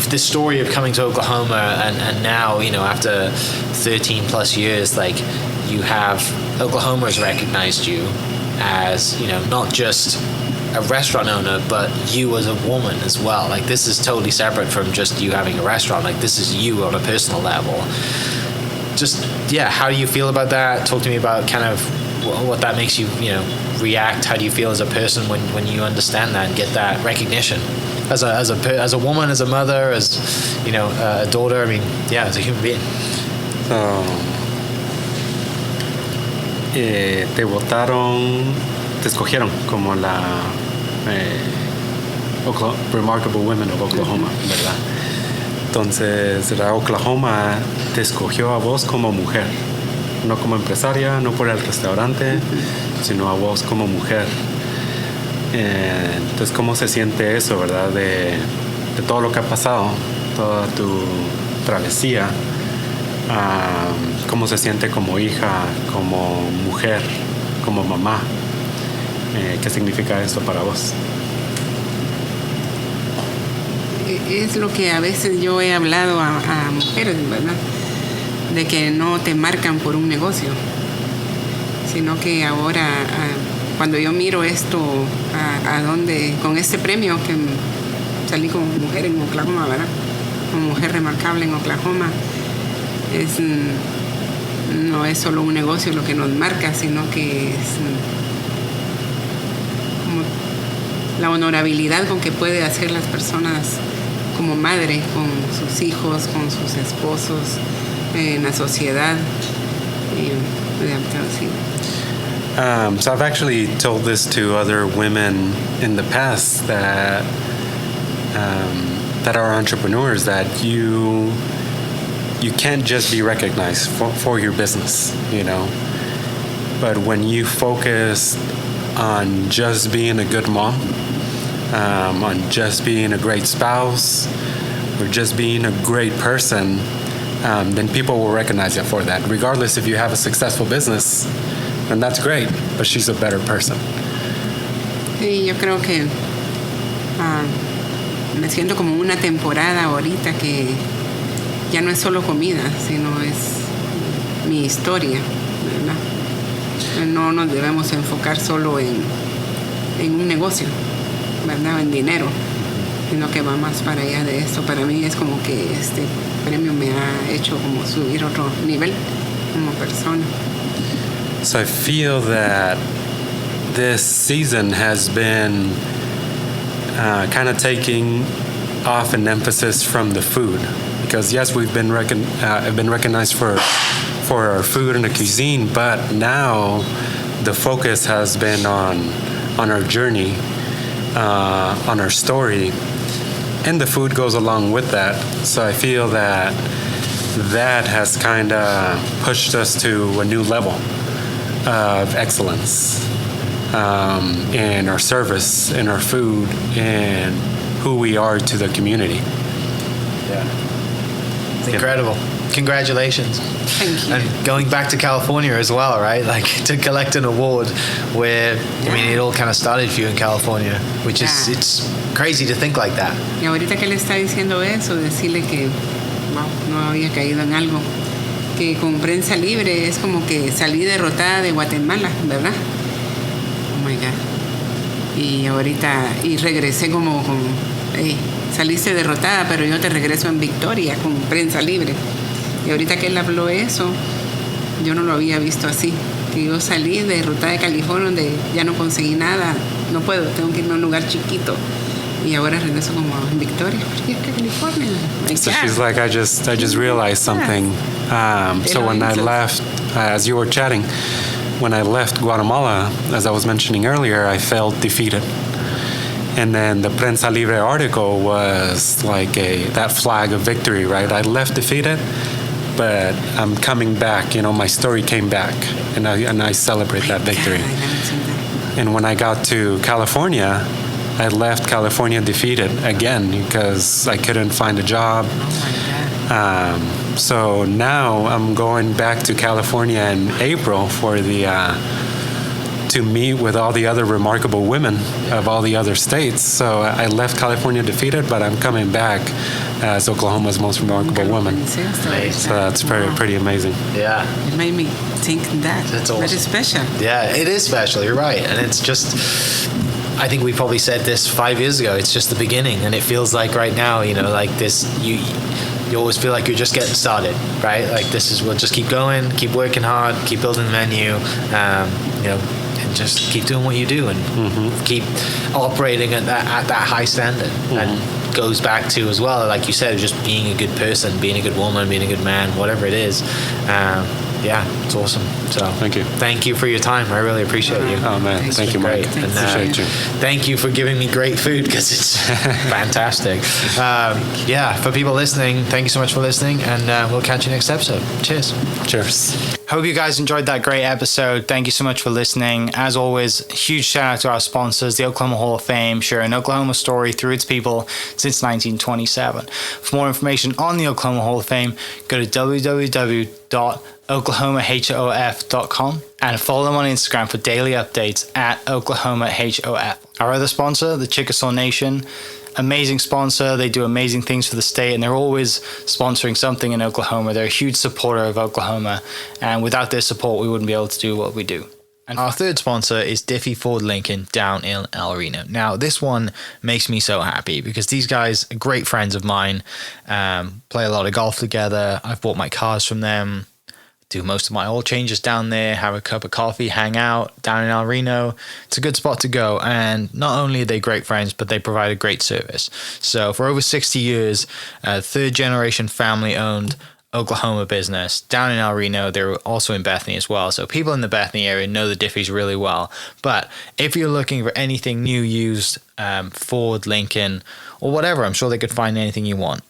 the story of coming to Oklahoma, and now, you know, after 13 plus years, like, you have Oklahoma has recognized you, as, not just a restaurant owner, but you as a woman as well. Like, this is totally separate from just you having a restaurant. Like, this is you on a personal level. Just, how do you feel about that? Talk to me about kind of what that makes you, react. How do you feel as a person when you understand that and get that recognition? As a woman, as a mother, as, a daughter, as a human being. So, te votaron, te escogieron como la Remarkable Women of Oklahoma, ¿verdad? Entonces, la Oklahoma te escogió a vos como mujer, no como empresaria, no por el restaurante, sino a vos como mujer. Entonces, ¿cómo se siente eso, verdad? De todo lo que ha pasado, toda tu travesía, ¿cómo se siente como hija, como mujer, como mamá? ¿Qué significa eso para vos? Es lo que a veces yo he hablado a mujeres, ¿verdad? De que no te marcan por un negocio, sino que ahora, cuando yo miro esto, a dónde, con este premio que salí como mujer en Oklahoma, ¿verdad? Como mujer remarcable en Oklahoma, no es solo un negocio lo que nos marca, sino que es como la honorabilidad con que puede hacer las personas como madre, con sus hijos, con sus esposos, en la sociedad. So I've actually told this to other women in the past that are entrepreneurs, that you can't just be recognized for your business, but when you focus on just being a good mom, on just being a great spouse, or just being a great person, then people will recognize you for that. Regardless if you have a successful business, then that's great, but she's a better person. Sí, yo creo que me siento como una temporada ahorita que ya no es solo comida, sino es mi historia, ¿verdad? No nos debemos enfocar solo en un negocio, ¿verdad? En dinero, sino que va más para allá de esto. Para mí es como que este premio me ha hecho como subir otro nivel como persona. So I feel that this season has been kind of taking off an emphasis from the food, because yes, we've been recognized for our food and the cuisine, but now the focus has been on our journey, on our story, and the food goes along with that. So I feel that has kind of pushed us to a new level of excellence in our service, in our food, and who we are to the community. Yeah. It's incredible. Congratulations. Thank you. And going back to California as well, right? Like, to collect an award where, it all kind of started for you in California, which is, it's crazy to think like that. Y ahorita que le está diciendo eso, decirle que no había caído en algo, que con prensa libre es como que salí derrotada de Guatemala, ¿verdad? Oh my God. Y ahorita, regresé como hey, saliste derrotada, pero yo te regreso en victoria con prensa libre. Y ahorita que él habló eso, yo no lo había visto así. Que yo salí derrotada de California, donde ya no conseguí nada, no puedo, tengo que irme a un lugar chiquito. Y ahora regreso como en victoria, porque es que California. So she's like, I just realized something. So when I left, as you were chatting, when I left Guatemala, as I was mentioning earlier, I felt defeated. And then the Prensa Libre article was like that flag of victory, right? I left defeated, but I'm coming back. My story came back, and I celebrate that victory. And when I got to California, I left California defeated again because I couldn't find a job. So now I'm going back to California in April for the to meet with all the other remarkable women of all the other states. So I left California defeated, but I'm coming back as Oklahoma's most remarkable woman. So that's pretty amazing. Yeah. It made me think that's awesome. very special. Yeah, it is special. You're right. And it's just, I think we probably said this 5 years ago. It's just the beginning. And it feels like right now, like this, you always feel like you're just getting started, right? Like we'll just keep going, keep working hard, keep building the menu, and just keep doing what you do and keep operating at that high standard. And goes back to as well, like you said, just being a good person, being a good woman, being a good man, whatever it is. Yeah, it's awesome. So thank you for your time. I really appreciate you. Oh man, thank you, Mike. And, appreciate you. Thank you for giving me great food, because it's fantastic. For people listening, thank you so much for listening, and we'll catch you next episode. Cheers. Cheers. Hope you guys enjoyed that great episode. Thank you so much for listening. As always, huge shout out to our sponsors, the Oklahoma Hall of Fame, sharing Oklahoma story through its people since 1927. For more information on the Oklahoma Hall of Fame, go to www.oklahomahof.com and follow them on Instagram for daily updates at OklahomaHOF. Our other sponsor, the Chickasaw Nation, amazing sponsor. They do amazing things for the state, and they're always sponsoring something in Oklahoma. They're a huge supporter of Oklahoma, and without their support, we wouldn't be able to do what we do. And our third sponsor is Diffie Ford Lincoln down in El Reno. Now, this one makes me so happy because these guys are great friends of mine, play a lot of golf together. I've bought my cars from them, do most of my oil changes down there, have a cup of coffee, hang out down in El Reno. It's a good spot to go. And not only are they great friends, but they provide a great service. So for over 60 years, third generation family owned Oklahoma business down in El Reno. They're also in Bethany as well. So people in the Bethany area know the Diffies really well. But if you're looking for anything new, used, Ford, Lincoln, or whatever, I'm sure they could find anything you want.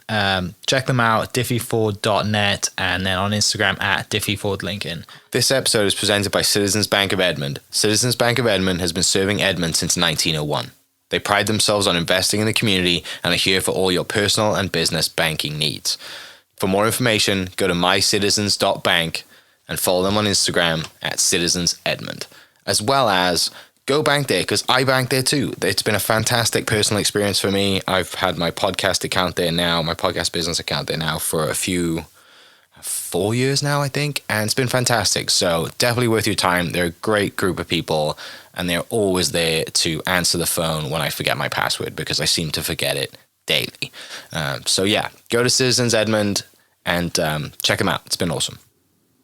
Check them out, diffieford.net, and then on Instagram at diffiefordlincoln. This episode is presented by Citizens Bank of Edmond. Citizens Bank of Edmond has been serving Edmond since 1901. They pride themselves on investing in the community and are here for all your personal and business banking needs. For more information, go to mycitizens.bank and follow them on Instagram at citizensedmond, as well as go bank there, because I bank there too. It's been a fantastic personal experience for me. I've had my podcast account there now, my podcast business account there now for 4 years now, I think, and it's been fantastic. So definitely worth your time. They're a great group of people, and they're always there to answer the phone when I forget my password, because I seem to forget it daily. So yeah, go to Citizens Edmond and check them out. It's been awesome.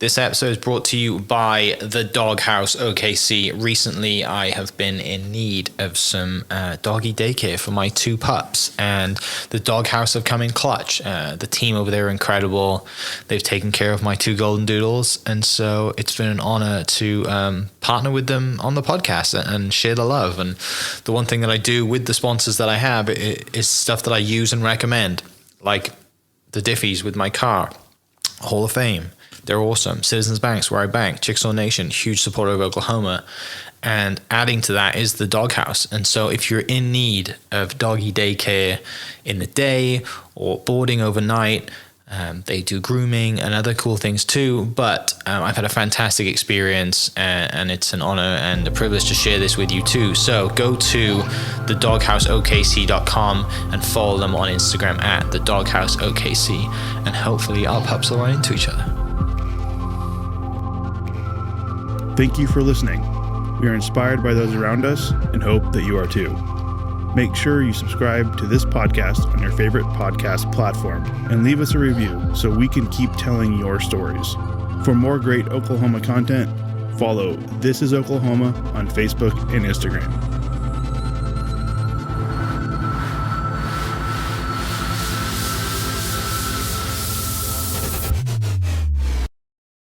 This episode is brought to you by the Doghouse OKC. Recently, I have been in need of some doggy daycare for my 2 pups, and the Doghouse have come in clutch. The team over there are incredible. They've taken care of my 2 golden doodles, and so it's been an honor to partner with them on the podcast and share the love. And the one thing that I do with the sponsors that I have is stuff that I use and recommend, like the Diffies with my car, Hall of Fame. They're awesome. Citizens Banks, where I bank. Chickasaw Nation, huge supporter of Oklahoma. And adding to that is the Doghouse. And so if you're in need of doggy daycare in the day or boarding overnight, they do grooming and other cool things too. But I've had a fantastic experience, and it's an honor and a privilege to share this with you too. So go to thedogHouseOKC.com and follow them on Instagram at thedogHouseOKC. And hopefully our pups will run into each other. Thank you for listening. We are inspired by those around us and hope that you are too. Make sure you subscribe to this podcast on your favorite podcast platform and leave us a review so we can keep telling your stories. For more great Oklahoma content, follow This Is Oklahoma on Facebook and Instagram.